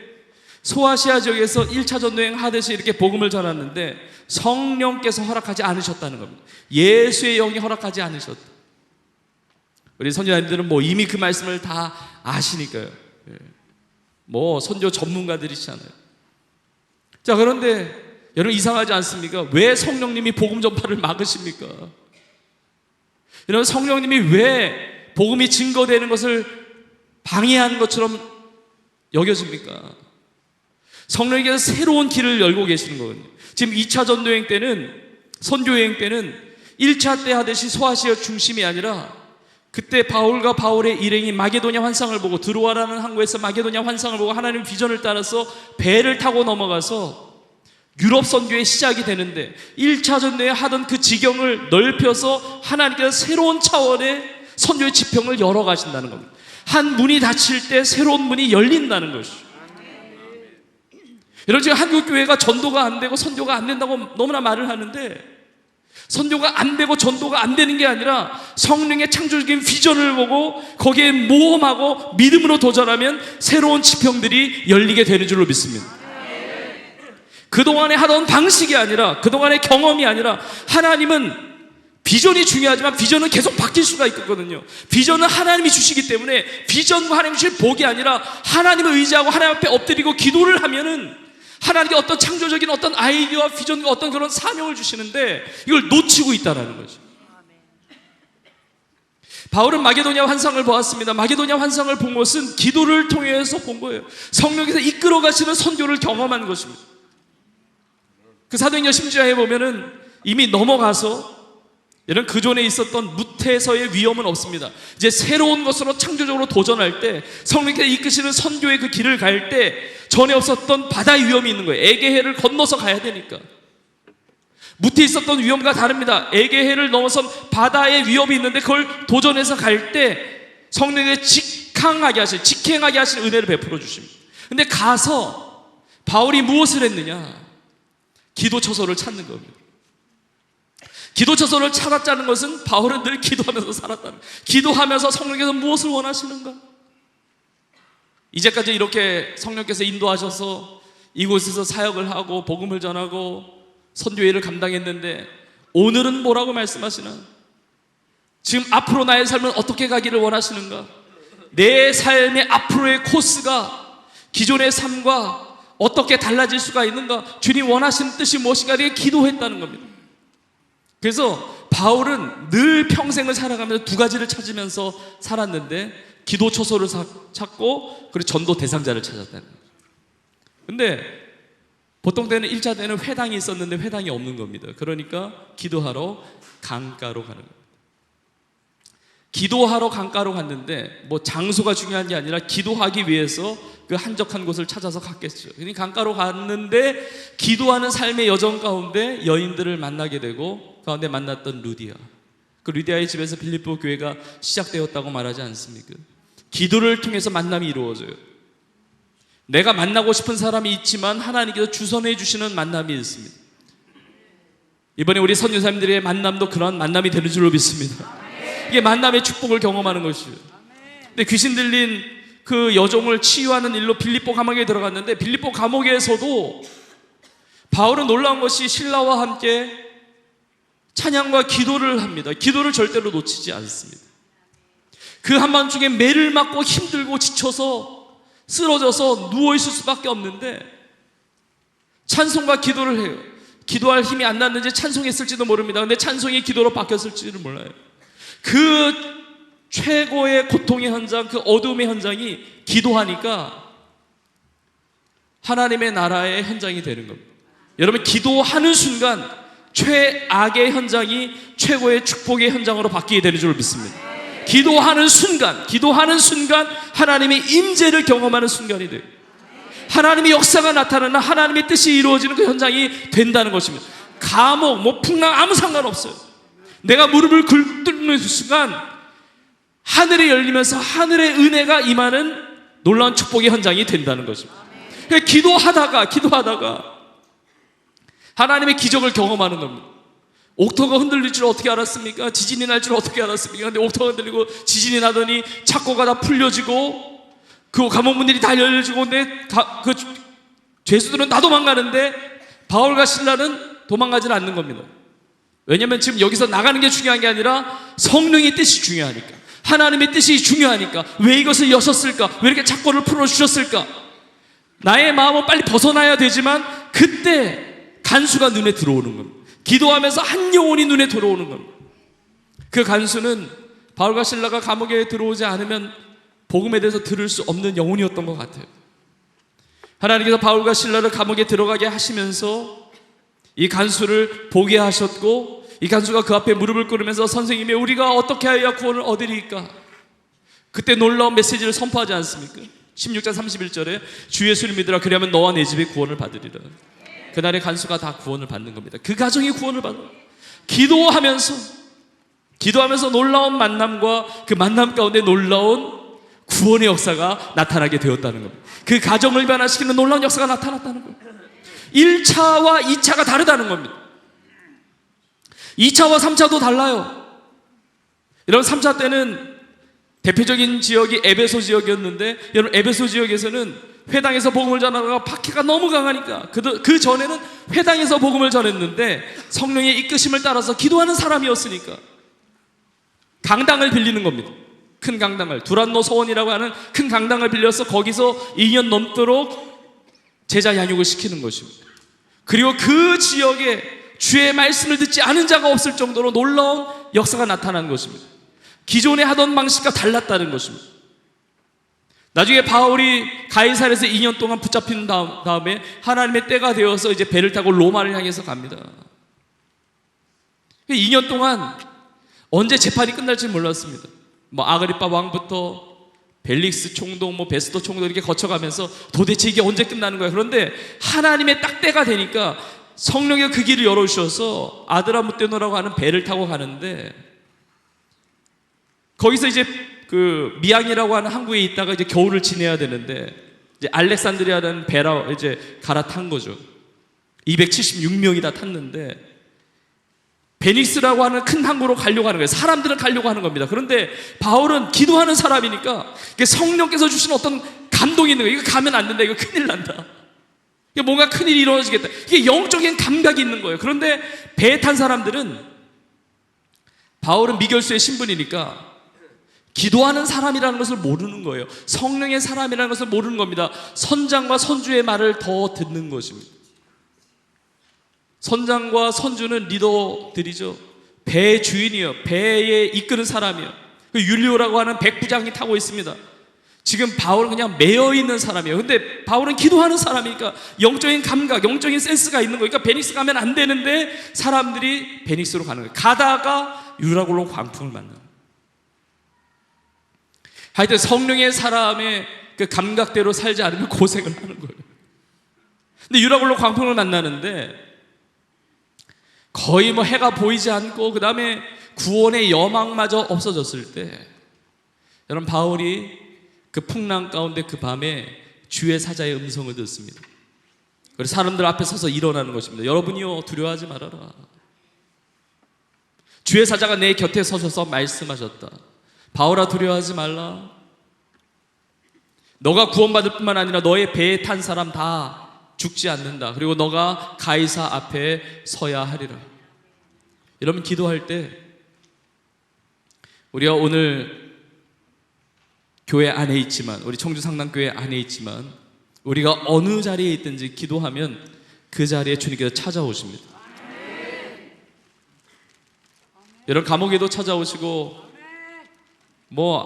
소아시아 지역에서 1차 전도여행 하듯이 이렇게 복음을 전했는데 성령께서 허락하지 않으셨다는 겁니다. 예수의 영이 허락하지 않으셨다. 우리 선교사님들은 뭐 이미 그 말씀을 다 아시니까요. 뭐 선교 전문가들이시잖아요. 자, 그런데 여러분, 이상하지 않습니까? 왜 성령님이 복음 전파를 막으십니까? 여러분, 성령님이 왜 복음이 증거되는 것을 방해하는 것처럼 여겨집니까? 성령님께서 새로운 길을 열고 계시는 거거든요. 지금 2차 전도여행 때는, 선교여행 때는 1차 때 하듯이 소아시아 중심이 아니라 그때 바울과 바울의 일행이 마게도냐 환상을 보고, 드로아라는 항구에서 마게도냐 환상을 보고 하나님의 비전을 따라서 배를 타고 넘어가서 유럽 선교의 시작이 되는데 1차 전도에 하던 그 지경을 넓혀서 하나님께서 새로운 차원의 선교의 지평을 열어 가신다는 겁니다. 한 문이 닫힐 때 새로운 문이 열린다는 것이죠. 여러분, 지금 한국 교회가 전도가 안 되고 선교가 안 된다고 너무나 말을 하는데, 선교가 안 되고 전도가 안 되는 게 아니라 성령의 창조적인 비전을 보고 거기에 모험하고 믿음으로 도전하면 새로운 지평들이 열리게 되는 줄로 믿습니다. 그동안에 하던 방식이 아니라, 그동안의 경험이 아니라, 하나님은 비전이 중요하지만 비전은 계속 바뀔 수가 있거든요. 비전은 하나님이 주시기 때문에 비전과 하나님이 주실 복이 아니라 하나님을 의지하고 하나님 앞에 엎드리고 기도를 하면은 하나님께 어떤 창조적인 어떤 아이디어와 비전과 어떤 그런 사명을 주시는데 이걸 놓치고 있다는 거죠. 바울은 마게도냐 환상을 보았습니다. 마게도냐 환상을 본 것은 기도를 통해서 본 거예요. 성령께서 이끌어 가시는 선교를 경험한 것입니다. 그 사도행전 10장에 보면은 이미 넘어가서, 여러분, 그 전에 있었던 무태서의 위험은 없습니다. 이제 새로운 것으로 창조적으로 도전할 때, 성령께서 이끄시는 선교의 그 길을 갈 때 전에 없었던 바다의 위험이 있는 거예요. 에게해를 건너서 가야 되니까. 무태 있었던 위험과 다릅니다. 에게해를 넘어선 바다의 위험이 있는데 그걸 도전해서 갈 때 성령의 직행하게 하시는 은혜를 베풀어 주십니다. 근데 가서 바울이 무엇을 했느냐? 기도처소를 찾는 겁니다. 기도처소를 찾았다는 것은 바울은 늘 기도하면서 살았다는, 기도하면서 성령께서 무엇을 원하시는가? 이제까지 이렇게 성령께서 인도하셔서 이곳에서 사역을 하고 복음을 전하고 선교회를 감당했는데 오늘은 뭐라고 말씀하시나? 지금 앞으로 나의 삶은 어떻게 가기를 원하시는가? 내 삶의 앞으로의 코스가 기존의 삶과 어떻게 달라질 수가 있는가? 주님 원하시는 뜻이 무엇인가? 이렇게 기도했다는 겁니다. 그래서 바울은 늘 평생을 살아가면서 두 가지를 찾으면서 살았는데 기도 처소를 찾고 그리고 전도 대상자를 찾았다는 거예요. 근데 보통 때는 1차 때는 회당이 있었는데 회당이 없는 겁니다. 그러니까 기도하러 강가로 가는 겁니다. 기도하러 강가로 갔는데 뭐 장소가 중요한 게 아니라 기도하기 위해서 그 한적한 곳을 찾아서 갔겠죠. 그러니까 강가로 갔는데 기도하는 삶의 여정 가운데 여인들을 만나게 되고 가운데 만났던 루디아. 그 루디아의 집에서 빌립보 교회가 시작되었다고 말하지 않습니까? 기도를 통해서 만남이 이루어져요. 내가 만나고 싶은 사람이 있지만 하나님께서 주선해 주시는 만남이 있습니다. 이번에 우리 선교사님들의 만남도 그런 만남이 되는 줄로 믿습니다. 이게 만남의 축복을 경험하는 것이에요. 근데 귀신 들린 그 여종을 치유하는 일로 빌립보 감옥에 들어갔는데 빌립보 감옥에서도 바울은 놀라운 것이 신라와 함께 찬양과 기도를 합니다. 기도를 절대로 놓치지 않습니다. 그 한밤중에 매를 맞고 힘들고 지쳐서 쓰러져서 누워있을 수밖에 없는데 찬송과 기도를 해요. 기도할 힘이 안 났는지 찬송했을지도 모릅니다. 근데 찬송이 기도로 바뀌었을지는 몰라요. 그 최고의 고통의 현장, 그 어둠의 현장이 기도하니까 하나님의 나라의 현장이 되는 겁니다. 여러분, 기도하는 순간 최악의 현장이 최고의 축복의 현장으로 바뀌게 되는 줄 믿습니다. 기도하는 순간 하나님의 임재를 경험하는 순간이 돼요. 하나님의 역사가 나타나는 하나님의 뜻이 이루어지는 그 현장이 된다는 것입니다. 감옥, 풍랑 아무 상관없어요. 내가 무릎을 꿇는 순간 하늘이 열리면서 하늘의 은혜가 임하는 놀라운 축복의 현장이 된다는 것입니다. 그러니까 기도하다가 하나님의 기적을 경험하는 겁니다. 옥토가 흔들릴 줄 어떻게 알았습니까? 지진이 날 줄 어떻게 알았습니까? 근데 옥토가 흔들리고 지진이 나더니 착고가 다 풀려지고 그 감옥문들이 다 열려지고 근데 그 죄수들은 다 도망가는데 바울과 실라는 도망가지는 않는 겁니다. 왜냐하면 지금 여기서 나가는 게 중요한 게 아니라 성령의 뜻이 중요하니까, 하나님의 뜻이 중요하니까. 왜 이것을 여셨을까? 왜 이렇게 착고를 풀어주셨을까? 나의 마음은 빨리 벗어나야 되지만 그때 간수가 눈에 들어오는 겁니다. 기도하면서 한 영혼이 눈에 들어오는 겁니다. 그 간수는 바울과 실라가 감옥에 들어오지 않으면 복음에 대해서 들을 수 없는 영혼이었던 것 같아요. 하나님께서 바울과 실라를 감옥에 들어가게 하시면서 이 간수를 보게 하셨고, 이 간수가 그 앞에 무릎을 꿇으면서 선생님이 우리가 어떻게 하여야 구원을 얻으리까? 그때 놀라운 메시지를 선포하지 않습니까? 16장 31절에 주 예수를 믿으라, 그리하면 너와 내 집이 구원을 받으리라. 그날의 간수가 다 구원을 받는 겁니다. 그 가정이 구원을 받아요. 기도하면서 놀라운 만남과 그 만남 가운데 놀라운 구원의 역사가 나타나게 되었다는 겁니다. 그 가정을 변화시키는 놀라운 역사가 나타났다는 겁니다. 1차와 2차가 다르다는 겁니다. 2차와 3차도 달라요. 여러분, 3차 때는 대표적인 지역이 에베소 지역이었는데, 여러분, 에베소 지역에서는 회당에서 복음을 전하다가 박해가 너무 강하니까 그 전에는 회당에서 복음을 전했는데 성령의 이끄심을 따라서 기도하는 사람이었으니까 강당을 빌리는 겁니다. 큰 강당을, 두란노 소원이라고 하는 큰 강당을 빌려서 거기서 2년 넘도록 제자 양육을 시키는 것입니다. 그리고 그 지역에 주의 말씀을 듣지 않은 자가 없을 정도로 놀라운 역사가 나타난 것입니다. 기존에 하던 방식과 달랐다는 것입니다. 나중에 바울이 가이사랴에서 2년 동안 붙잡힌 다음에 하나님의 때가 되어서 이제 배를 타고 로마를 향해서 갑니다. 2년 동안 언제 재판이 끝날지 몰랐습니다. 아그리파 왕부터 벨릭스 총독, 베스토 총독 이렇게 거쳐가면서 도대체 이게 언제 끝나는 거야? 그런데 하나님의 딱 때가 되니까 성령이 그 길을 열어주셔서 아드라무테노라고 하는 배를 타고 가는데, 거기서 이제 그 미양이라고 하는 항구에 있다가 이제 겨울을 지내야 되는데, 이제 알렉산드리아라는 배라 이제 갈아탄 거죠. 276명이 다 탔는데 베니스라고 하는 큰 항구로 가려고 하는 거예요. 사람들은 가려고 하는 겁니다. 그런데 바울은 기도하는 사람이니까 성령께서 주신 어떤 감동이 있는 거예요. 이거 가면 안 된다. 이거 큰일 난다. 뭔가 큰일이 이루어지겠다. 이게 영적인 감각이 있는 거예요. 그런데 배에 탄 사람들은, 바울은 미결수의 신분이니까 기도하는 사람이라는 것을 모르는 거예요. 성령의 사람이라는 것을 모르는 겁니다. 선장과 선주의 말을 더 듣는 것입니다. 선장과 선주는 리더들이죠. 배의 주인이요, 배에 이끄는 사람이요. 율리오라고 하는 백부장이 타고 있습니다. 지금 바울은 그냥 매여 있는 사람이에요. 근데 바울은 기도하는 사람이니까 영적인 감각, 영적인 센스가 있는 거예요. 그러니까 베닉스 가면 안 되는데 사람들이 베닉스로 가는 거예요. 가다가 유라굴로 광풍을 만나요. 하여튼 성령의 사람의 그 감각대로 살지 않으면 고생을 하는 거예요. 근데 유라굴로 광풍을 만나는데 거의 해가 보이지 않고 그 다음에 구원의 여망마저 없어졌을 때, 여러분, 바울이 그 풍랑 가운데 그 밤에 주의 사자의 음성을 듣습니다. 그래서 사람들 앞에 서서 일어나는 것입니다. 여러분이요, 두려워하지 말아라. 주의 사자가 내 곁에 서셔서 말씀하셨다. 바울아, 두려워하지 말라. 너가 구원받을 뿐만 아니라 너의 배에 탄 사람 다 죽지 않는다. 그리고 너가 가이사 앞에 서야 하리라. 여러분, 기도할 때 우리가 오늘 교회 안에 있지만, 우리 청주상당교회 안에 있지만, 우리가 어느 자리에 있든지 기도하면 그 자리에 주님께서 찾아오십니다. 여러분, 감옥에도 찾아오시고,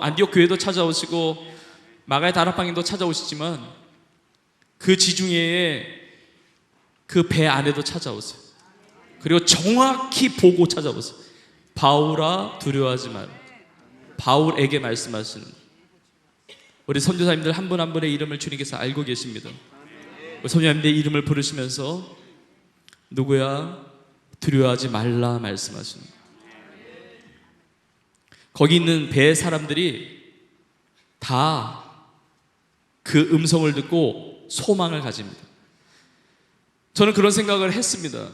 안디옥 교회도 찾아오시고, 마가의 다락방에도 찾아오시지만 그 지중해에 그 배 안에도 찾아오세요. 그리고 정확히 보고 찾아오세요. 바울아, 두려워하지 마라. 바울에게 말씀하시는, 우리 선교사님들 한 분 한 분의 이름을 주님께서 알고 계십니다. 선교사님들의 이름을 부르시면서 누구야, 두려워하지 말라 말씀하시는, 거기 있는 배의 사람들이 다 그 음성을 듣고 소망을 가집니다. 저는 그런 생각을 했습니다.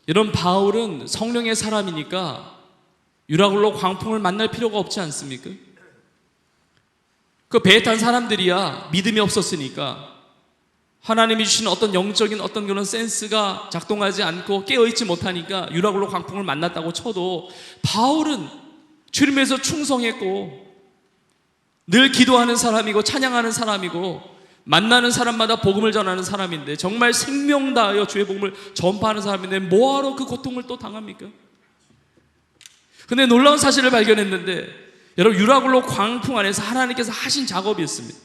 이런 바울은 성령의 사람이니까 유라굴로 광풍을 만날 필요가 없지 않습니까? 그 배에 탄 사람들이야 믿음이 없었으니까, 하나님이 주신 어떤 영적인 어떤 그런 센스가 작동하지 않고 깨어있지 못하니까 유라굴로 광풍을 만났다고 쳐도, 바울은 주님에서 충성했고 늘 기도하는 사람이고 찬양하는 사람이고 만나는 사람마다 복음을 전하는 사람인데, 정말 생명 다하여 주의 복음을 전파하는 사람인데 뭐하러 그 고통을 또 당합니까? 근데 놀라운 사실을 발견했는데, 여러분, 유라굴로 광풍 안에서 하나님께서 하신 작업이 있습니다.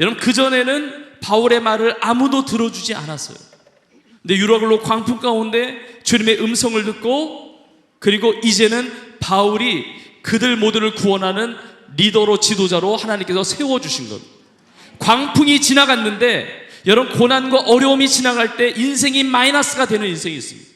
여러분, 그전에는 바울의 말을 아무도 들어주지 않았어요. 근데 유라굴로 광풍 가운데 주님의 음성을 듣고, 그리고 이제는 바울이 그들 모두를 구원하는 리더로, 지도자로 하나님께서 세워주신 것. 광풍이 지나갔는데, 여러분, 고난과 어려움이 지나갈 때 인생이 마이너스가 되는 인생이 있습니다.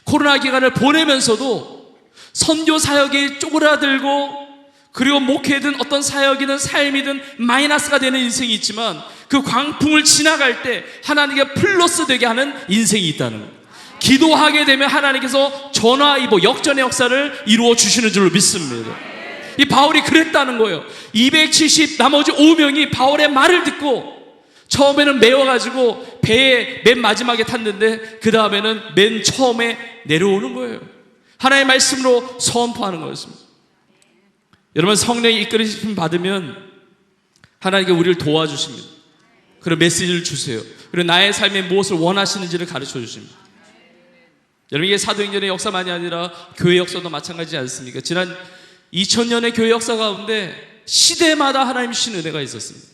코로나 기간을 보내면서도 선교 사역에 쪼그라들고, 그리고 목회든 어떤 사역이든 삶이든 마이너스가 되는 인생이 있지만, 그 광풍을 지나갈 때 하나님께 플러스 되게 하는 인생이 있다는 거예요. 기도하게 되면 하나님께서 전화위복, 역전의 역사를 이루어 주시는 줄로 믿습니다. 이 바울이 그랬다는 거예요. 270 나머지 5명이 바울의 말을 듣고 처음에는 매워가지고 배에 맨 마지막에 탔는데 그 다음에는 맨 처음에 내려오는 거예요. 하나님의 말씀으로 선포하는 거였습니다. 여러분, 성령의 이끌으심 받으면 하나님께 우리를 도와주십니다. 그리고 메시지를 주세요. 그리고 나의 삶에 무엇을 원하시는지를 가르쳐 주십니다. 여러분, 이게 사도행전의 역사만이 아니라 교회 역사도 마찬가지지 않습니까? 지난 2000년의 교회 역사 가운데 시대마다 하나님 주신 은혜가 있었습니다.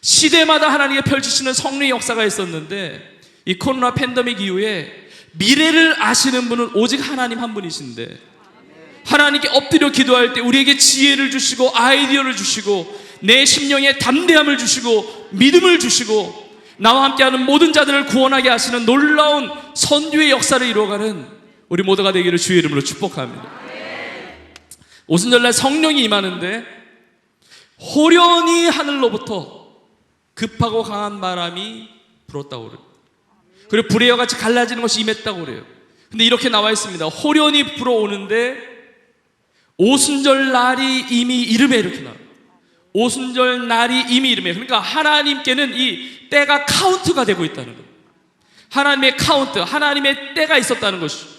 시대마다 하나님이 펼치시는 성령의 역사가 있었는데, 이 코로나 팬데믹 이후에 미래를 아시는 분은 오직 하나님 한 분이신데, 하나님께 엎드려 기도할 때 우리에게 지혜를 주시고 아이디어를 주시고 내 심령에 담대함을 주시고 믿음을 주시고 나와 함께하는 모든 자들을 구원하게 하시는 놀라운 선교의 역사를 이루어가는 우리 모두가 되기를 주의 이름으로 축복합니다. 오순절날 성령이 임하는데 호련히 하늘로부터 급하고 강한 바람이 불었다고 그래요. 그리고 불의 여같이 갈라지는 것이 임했다고 그래요. 근데 이렇게 나와 있습니다. 호련히 불어오는데 오순절날이 이미 이름에 이렇게 나와요. 오순절 날이 이미 이르며, 그러니까 하나님께는 이 때가 카운트가 되고 있다는 거예요. 하나님의 카운트, 하나님의 때가 있었다는 것이죠.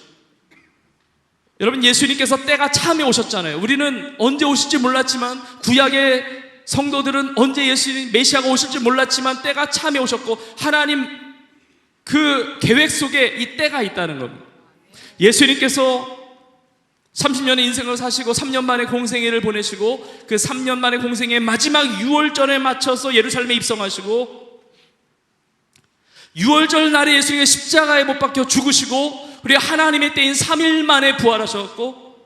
여러분, 예수님께서 때가 참에 오셨잖아요. 우리는 언제 오실지 몰랐지만, 구약의 성도들은 언제 예수님 메시아가 오실지 몰랐지만 때가 참에 오셨고, 하나님 그 계획 속에 이 때가 있다는 겁니다. 예수님께서 30년의 인생을 사시고 3년 만에 공생애를 보내시고, 그 3년 만에 공생애 마지막 6월절에 맞춰서 예루살렘에 입성하시고, 6월절 날에 예수님이 십자가에 못 박혀 죽으시고, 그리고 하나님의 때인 3일 만에 부활하셨고,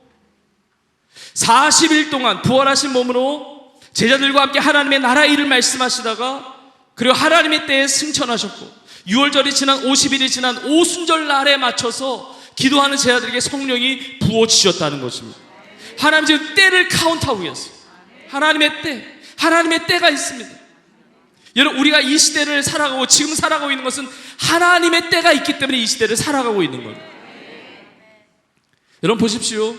40일 동안 부활하신 몸으로 제자들과 함께 하나님의 나라 일을 말씀하시다가, 그리고 하나님의 때에 승천하셨고, 6월절이 지난 50일이 지난 오순절 날에 맞춰서 기도하는 제자들에게 성령이 부어지셨다는 것입니다. 하나님 지금 때를 카운트하고 계세요. 하나님의 때가 있습니다. 여러분, 우리가 이 시대를 살아가고 지금 살아가고 있는 것은 하나님의 때가 있기 때문에 이 시대를 살아가고 있는 거예요. 여러분 보십시오.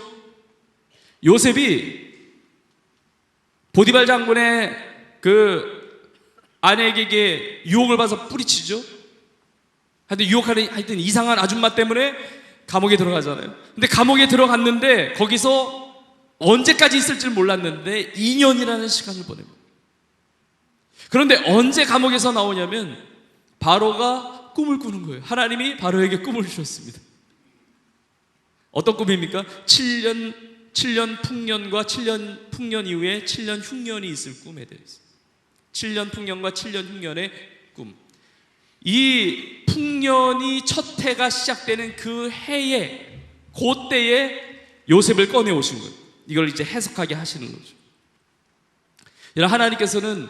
요셉이 보디발 장군의 그 아내에게 유혹을 받아서 뿌리치죠. 하여튼 이상한 아줌마 때문에 감옥에 들어가잖아요. 근데 감옥에 들어갔는데 거기서 언제까지 있을지 몰랐는데 2년이라는 시간을 보냅니다. 그런데 언제 감옥에서 나오냐면 바로가 꿈을 꾸는 거예요. 하나님이 바로에게 꿈을 주셨습니다. 어떤 꿈입니까? 7년 풍년과 7년 풍년 이후에 7년 흉년이 있을 꿈에 대해서. 7년 풍년과 7년 흉년의 꿈. 이 풍년이 첫 해가 시작되는 그 해에, 그때에 요셉을 꺼내 오신 거예요. 이걸 이제 해석하게 하시는 거죠. 여러분, 하나님께서는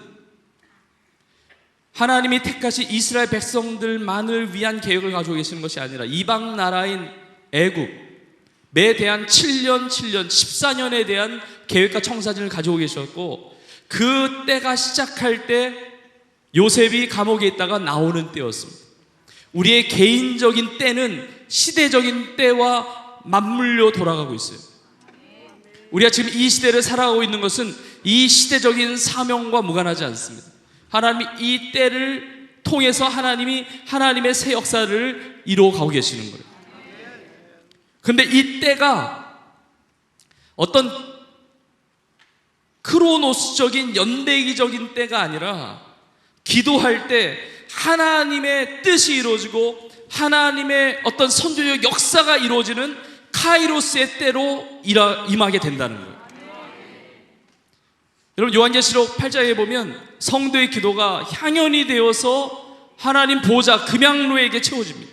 하나님이 택하신 이스라엘 백성들만을 위한 계획을 가지고 계시는 것이 아니라 이방 나라인 애굽에 대한 7년 14년에 대한 계획과 청사진을 가지고 계셨고, 그 때가 시작할 때 요셉이 감옥에 있다가 나오는 때였습니다. 우리의 개인적인 때는 시대적인 때와 맞물려 돌아가고 있어요. 우리가 지금 이 시대를 살아가고 있는 것은 이 시대적인 사명과 무관하지 않습니다. 하나님이 이 때를 통해서 하나님의 새 역사를 이루어가고 계시는 거예요. 그런데 이 때가 어떤 크로노스적인 연대기적인 때가 아니라, 기도할 때 하나님의 뜻이 이루어지고 하나님의 어떤 선교적 역사가 이루어지는 카이로스의 때로 임하게 된다는 거예요. 여러분, 요한계시록 8장에 보면 성도의 기도가 향연이 되어서 하나님 보좌 금양로에게 채워집니다.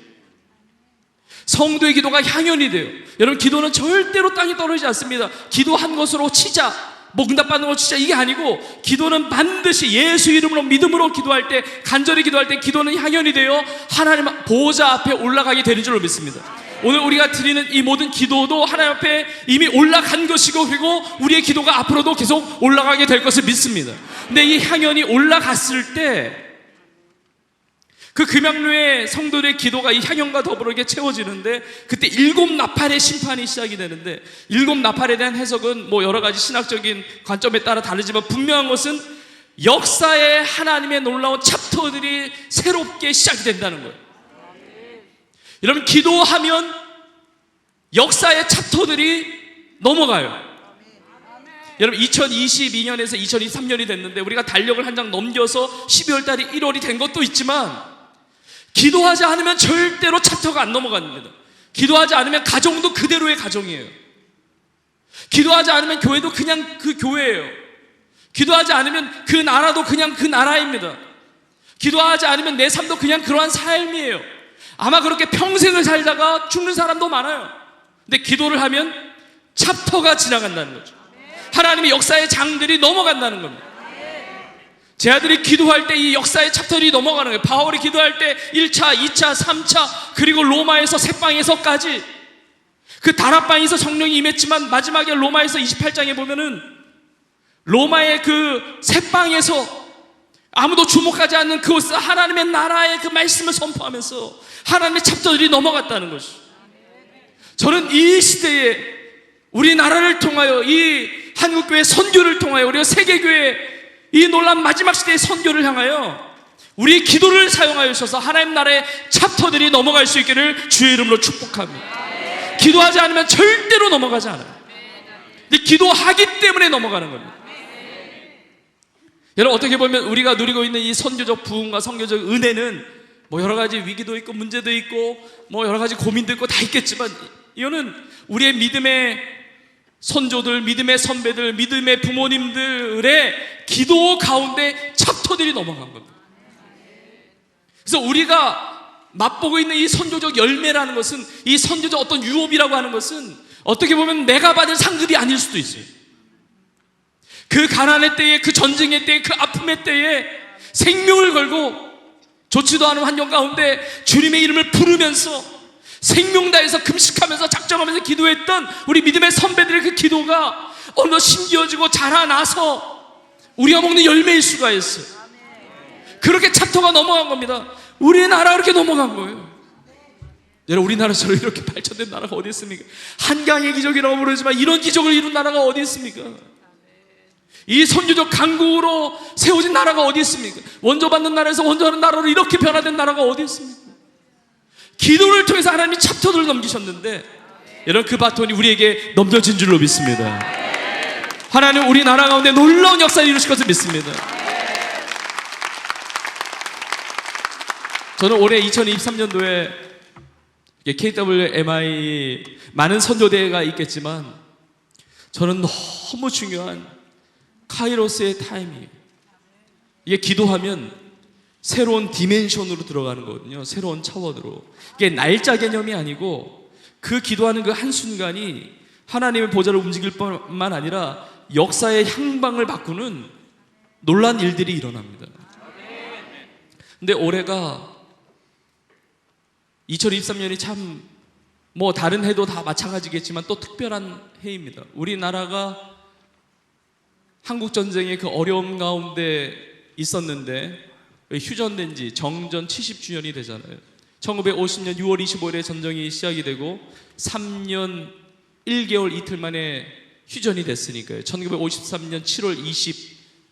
성도의 기도가 향연이 돼요. 여러분, 기도는 절대로 땅에 떨어지지 않습니다. 기도한 것으로 치자, 응답받는 걸 치자, 이게 아니고, 기도는 반드시 예수 이름으로 믿음으로 기도할 때, 간절히 기도할 때 기도는 향연이 되어 하나님 보좌 앞에 올라가게 되는 줄로 믿습니다. 오늘 우리가 드리는 이 모든 기도도 하나님 앞에 이미 올라간 것이고, 그리고 우리의 기도가 앞으로도 계속 올라가게 될 것을 믿습니다. 근데 이 향연이 올라갔을 때 그 금양로의 성도들의 기도가 이 향연과 더불어 채워지는데, 그때 7 나팔의 심판이 시작이 되는데, 7 나팔에 대한 해석은 뭐 여러 가지 신학적인 관점에 따라 다르지만, 분명한 것은 역사의 하나님의 놀라운 챕터들이 새롭게 시작이 된다는 거예요. 여러분, 기도하면 역사의 챕터들이 넘어가요. 여러분, 2022년에서 2023년이 됐는데 우리가 달력을 한 장 넘겨서 12월 달이 1월이 된 것도 있지만, 기도하지 않으면 절대로 챕터가 안 넘어갑니다. 기도하지 않으면 가정도 그대로의 가정이에요. 기도하지 않으면 교회도 그냥 그 교회예요. 기도하지 않으면 그 나라도 그냥 그 나라입니다. 기도하지 않으면 내 삶도 그냥 그러한 삶이에요. 아마 그렇게 평생을 살다가 죽는 사람도 많아요. 근데 기도를 하면 챕터가 지나간다는 거죠. 하나님의 역사의 장들이 넘어간다는 겁니다. 제 아들이 기도할 때 이 역사의 챕터들이 넘어가는 거예요. 바울이 기도할 때 1차, 2차, 3차, 그리고 로마에서 새방에서까지, 그 다락방에서 성령이 임했지만 마지막에 로마에서 28장에 보면은 로마의 그 새방에서 아무도 주목하지 않는 그곳에서 하나님의 나라의 그 말씀을 선포하면서 하나님의 챕터들이 넘어갔다는 것이. 저는 이 시대에 우리나라를 통하여, 이 한국교회 선교를 통하여, 우리가 세계교회 이 놀라운 마지막 시대의 선교를 향하여 우리의 기도를 사용하여 주셔서 하나님 나라의 챕터들이 넘어갈 수 있기를 주의 이름으로 축복합니다. 기도하지 않으면 절대로 넘어가지 않아요. 근데 기도하기 때문에 넘어가는 겁니다. 여러분, 어떻게 보면 우리가 누리고 있는 이 선교적 부흥과 선교적 은혜는 뭐 여러 가지 위기도 있고 문제도 있고 뭐 여러 가지 고민도 있고 다 있겠지만, 이거는 우리의 믿음의 선조들, 믿음의 선배들, 믿음의 부모님들의 기도 가운데 챕터들이 넘어간 겁니다. 그래서 우리가 맛보고 있는 이 선교적 열매라는 것은, 이 선교적 어떤 유업이라고 하는 것은 어떻게 보면 내가 받을 상급이 아닐 수도 있어요. 그 가난의 때에, 그 전쟁의 때에, 그 아픔의 때에 생명을 걸고 좋지도 않은 환경 가운데 주님의 이름을 부르면서 생명 다해서 금식하면서 작정하면서 기도했던 우리 믿음의 선배들의 그 기도가 어느덧 심겨지고 자라나서 우리가 먹는 열매일 수가 있어요. 그렇게 챕터가 넘어간 겁니다. 우리나라 그렇게 넘어간 거예요. 여러분, 우리나라처럼 이렇게 발전된 나라가 어디 있습니까? 한강의 기적이라고 부르지만 이런 기적을 이룬 나라가 어디 있습니까? 이 선교적 강국으로 세워진 나라가 어디 있습니까? 원조받는 나라에서 원조하는 나라로 이렇게 변화된 나라가 어디 있습니까? 기도를 통해서 하나님이 챕터들을 넘기셨는데, 여러분, 그 바톤이 우리에게 넘겨진 줄로 믿습니다. 하나님 우리나라 가운데 놀라운 역사를 이루실 것을 믿습니다. 저는 올해 2023년도에 KWMI 많은 선교대회가 있겠지만, 저는 너무 중요한 카이로스의 타임이에요. 이게 기도하면 새로운 디멘션으로 들어가는 거거든요. 새로운 차원으로. 이게 날짜 개념이 아니고, 그 기도하는 그 한순간이 하나님의 보좌를 움직일 뿐만 아니라 역사의 향방을 바꾸는 놀라운 일들이 일어납니다. 근데 올해가 2023년이 참 뭐 다른 해도 다 마찬가지겠지만 또 특별한 해입니다. 우리나라가 한국전쟁의 그 어려움 가운데 있었는데 휴전된 지 정전 70주년이 되잖아요. 1950년 6월 25일에 전쟁이 시작이 되고 3년 1개월 이틀 만에 휴전이 됐으니까요. 1953년 7월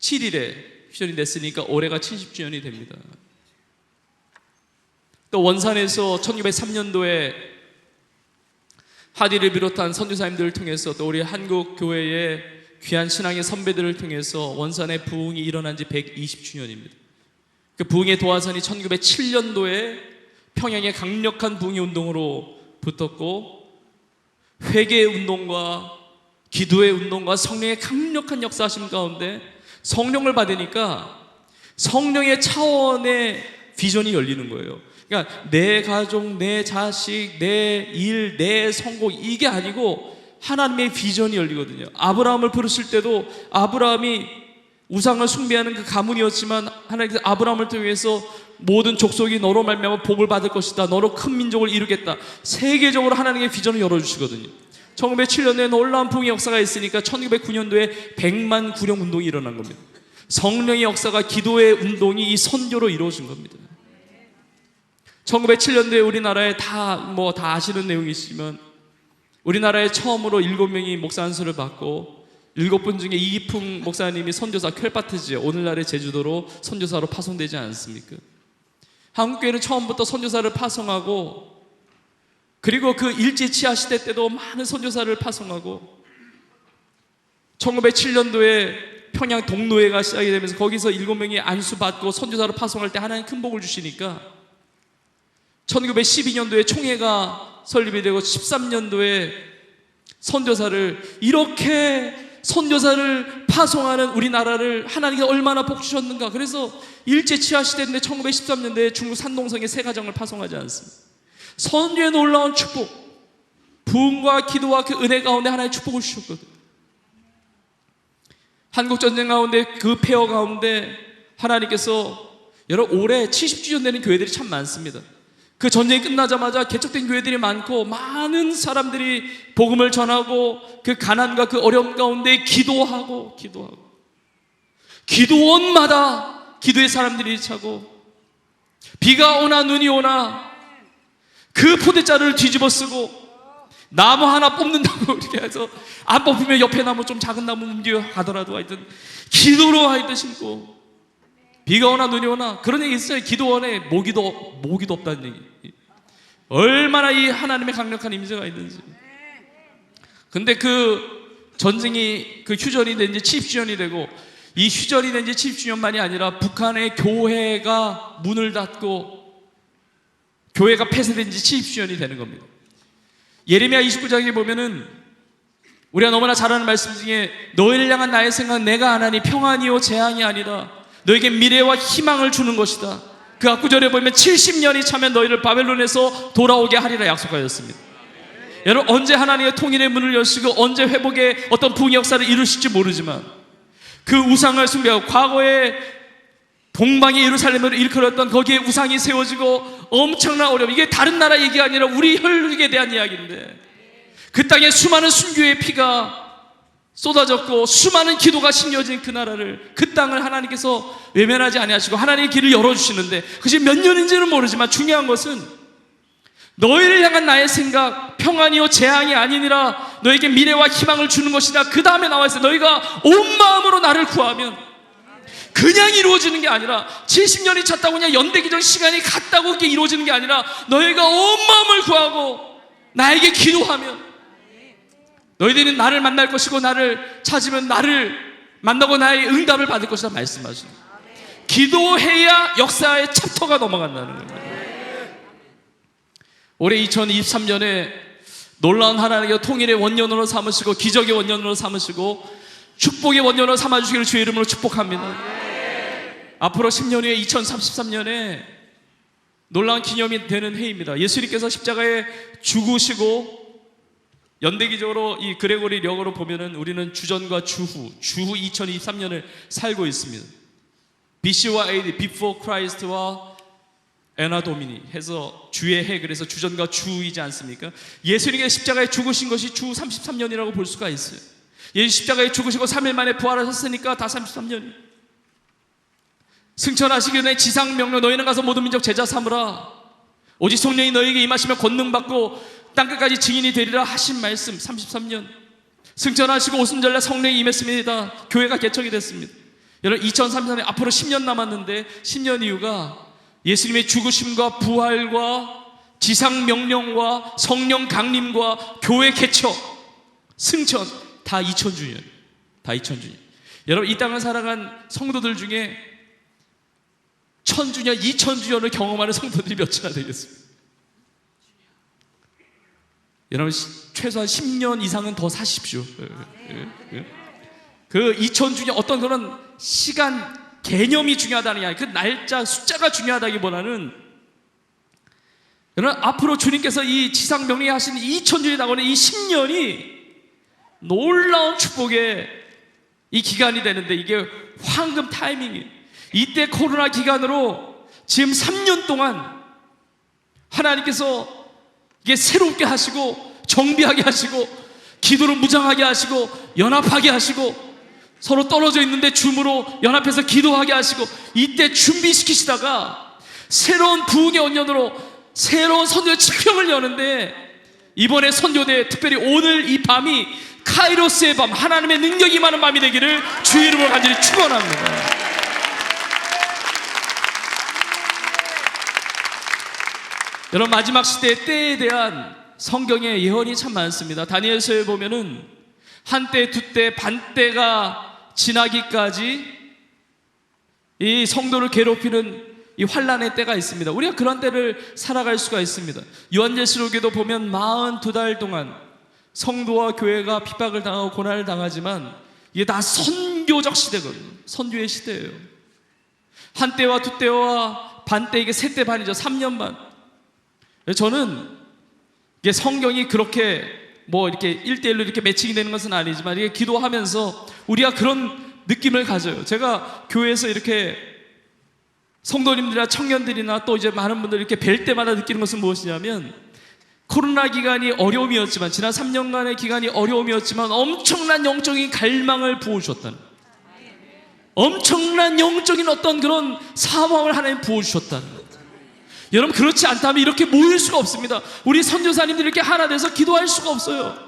27일에 휴전이 됐으니까 올해가 70주년이 됩니다. 또 원산에서 1903년도에 하디를 비롯한 선교사님들을 통해서, 또 우리 한국 교회의 귀한 신앙의 선배들을 통해서 원산의 부흥이 일어난 지 120주년입니다. 그 부흥의 도화선이 1907년도에 평양의 강력한 부흥의 운동으로 붙었고, 회개의 운동과 기도의 운동과 성령의 강력한 역사하심 가운데 성령을 받으니까 성령의 차원의 비전이 열리는 거예요. 그러니까 내 가족, 내 자식, 내 일, 내 성공, 이게 아니고 하나님의 비전이 열리거든요. 아브라함을 부르실 때도 아브라함이 우상을 숭배하는 그 가문이었지만 하나님께서 아브라함을 통해서 모든 족속이 너로 말미암아 복을 받을 것이다, 너로 큰 민족을 이루겠다, 세계적으로 하나님의 비전을 열어주시거든요. 1907년도에 놀라운 부흥의 역사가 있으니까 1909년도에 100만 구령 운동이 일어난 겁니다. 성령의 역사가, 기도의 운동이 이 선교로 이루어진 겁니다. 1907년도에 우리나라에 다 아시는 내용이시지만, 우리나라에 처음으로 7명이 목사 안수를 받고 7분 중에 이기풍 목사님이 선교사 켈파트지에, 오늘날의 제주도로 선교사로 파송되지 않습니까? 한국교회는 처음부터 선교사를 파송하고, 그리고 그 일제 치하 시대 때도 많은 선교사를 파송하고, 1907년도에 평양 동노회가 시작이 되면서 거기서 7명이 안수받고 선교사로 파송할 때 하나님 큰 복을 주시니까 1912년도에 총회가 설립이 되고 13년도에 선교사를, 이렇게 선교사를 파송하는 우리나라를 하나님께서 얼마나 복 주셨는가. 그래서 일제 치하 시대인데 1913년도에 중국 산동성에 세 가정을 파송하지 않습니다. 선교의 놀라운 축복, 부흥과 기도와 그 은혜 가운데 하나의 축복을 주셨거든요. 한국전쟁 가운데 그 폐허 가운데 하나님께서, 여러분, 올해 70주년 되는 교회들이 참 많습니다. 그 전쟁이 끝나자마자 개척된 교회들이 많고, 많은 사람들이 복음을 전하고 그 가난과 그 어려움 가운데 기도하고 기도원마다 기도의 사람들이 차고, 비가 오나 눈이 오나 그 포대자루를 뒤집어 쓰고 나무 하나 뽑는다고 이렇게 해서 안 뽑히면 옆에 나무 좀 작은 나무 옮겨 가더라도 하여튼 기도로 하여튼 심고, 비가 오나 눈이 오나 그런 얘기 있어요. 기도원에 모기도 없다는 얘기. 얼마나 이 하나님의 강력한 임재가 있는지. 근데 그 전쟁이 그 휴전이 된 지 70주년이 되고, 이 휴전이 된 지 70주년만이 아니라 북한의 교회가 문을 닫고 교회가 폐쇄된 지 70주년이 되는 겁니다. 예레미야 29장에 보면은 우리가 너무나 잘 아는 말씀 중에 너희를 향한 나의 생각은 내가 하나니 평안이요 재앙이 아니라 너에게 미래와 희망을 주는 것이다. 그 앞구절에 보면 70년이 차면 너희를 바벨론에서 돌아오게 하리라 약속하였습니다. 여러분, 언제 하나님의 통일의 문을 여시고 언제 회복의 어떤 부흥 역사를 이루실지 모르지만, 그 우상을 숭배하고 과거에 동방의 예루살렘을 일컬었던 거기에 우상이 세워지고 엄청난 어려움, 이게 다른 나라 얘기가 아니라 우리 혈육에 대한 이야기인데, 그 땅에 수많은 순교의 피가 쏟아졌고 수많은 기도가 심겨진 그 나라를, 그 땅을 하나님께서 외면하지 아니하시고 하나님의 길을 열어주시는데, 그것이 몇 년인지는 모르지만 중요한 것은 너희를 향한 나의 생각 평안이요 재앙이 아니니라 너에게 미래와 희망을 주는 것이다. 그 다음에 나와 있어요. 너희가 온 마음으로 나를 구하면, 그냥 이루어지는 게 아니라 70년이 찼다고 그냥 연대기적 시간이 갔다고 그게 이루어지는 게 아니라 너희가 온 마음을 구하고 나에게 기도하면 너희들은 나를 만날 것이고 나를 찾으면 나를 만나고 나의 응답을 받을 것이다 말씀하십니다. 기도해야 역사의 챕터가 넘어간다는 겁니다. 올해 2023년에 놀라운 하나님의 통일의 원년으로 삼으시고 기적의 원년으로 삼으시고 축복의 원년으로 삼아주시기를 주의 이름으로 축복합니다. 앞으로 10년 후에 2033년에 놀라운 기념이 되는 해입니다. 예수님께서 십자가에 죽으시고 연대기적으로 이 그레고리 력으로 보면은 우리는 주전과 주후 2023년을 살고 있습니다. BC와 AD, Before Christ와 에나 도미니 해서 주의 해, 그래서 주전과 주이지 않습니까? 예수님의 십자가에 죽으신 것이 주 33년이라고 볼 수가 있어요. 예수 십자가에 죽으시고 3일 만에 부활하셨으니까 다 33년. 승천하시기 전에 지상 명령 너희는 가서 모든 민족 제자 삼으라. 오직 성령이 너희에게 임하시며 권능 받고 땅끝까지 증인이 되리라 하신 말씀 33년. 승천하시고 오순절날 성령이 임했습니다. 교회가 개척이 됐습니다. 여러분 2033년 앞으로 10년 남았는데 10년 이유가 예수님의 죽으심과 부활과 지상 명령과 성령 강림과 교회 개척, 승천 다 2000주년. 다 2000주년. 여러분 이 땅을 살아간 성도들 중에 1000주년, 2000주년을 경험하는 성도들이 몇이나 되겠습니까? 여러분 최소한 10년 이상은 더 사십시오. 그 2000주년 어떤 그런 시간 개념이 중요하다는 게 아니라 그 날짜 숫자가 중요하다기보다는 여러분 앞으로 주님께서 이 지상 명령에 하신 2000주년이 나오는 이 10년이 놀라운 축복의 이 기간이 되는데 이게 황금 타이밍이에요. 이때 코로나 기간으로 지금 3년 동안 하나님께서 이게 새롭게 하시고 정비하게 하시고 기도를 무장하게 하시고 연합하게 하시고 서로 떨어져 있는데 줌으로 연합해서 기도하게 하시고 이때 준비시키시다가 새로운 부흥의 원년으로 새로운 선교의 지평을 여는데 이번에 선교대 특별히 오늘 이 밤이 카이로스의 밤, 하나님의 능력이 많은 밤이 되기를 주의 이름으로 간절히 축원합니다. 여러분 마지막 시대의 때에 대한 성경의 예언이 참 많습니다. 다니엘서에 보면은 한때, 두때, 반때가 지나기까지 이 성도를 괴롭히는 이 환란의 때가 있습니다. 우리가 그런 때를 살아갈 수가 있습니다. 요한계시록에도 보면 42달 동안 성도와 교회가 핍박을 당하고 고난을 당하지만 이게 다 선교적 시대거든요. 선교의 시대예요. 한때와 두때와 반때, 이게 세때 반이죠. 3년 반. 저는 이게 성경이 그렇게 뭐 이렇게 1대1로 이렇게 매칭이 되는 것은 아니지만 이게 기도하면서 우리가 그런 느낌을 가져요. 제가 교회에서 이렇게 성도님들이나 청년들이나 또 이제 많은 분들 이렇게 뵐 때마다 느끼는 것은 무엇이냐면 코로나 기간이 어려움이었지만 지난 3년간의 기간이 어려움이었지만 엄청난 영적인 갈망을 부어주셨다는, 엄청난 영적인 어떤 그런 사모함을 하나님 부어주셨다는, 여러분 그렇지 않다면 이렇게 모일 수가 없습니다. 우리 선교사님들이 이렇게 하나 돼서 기도할 수가 없어요.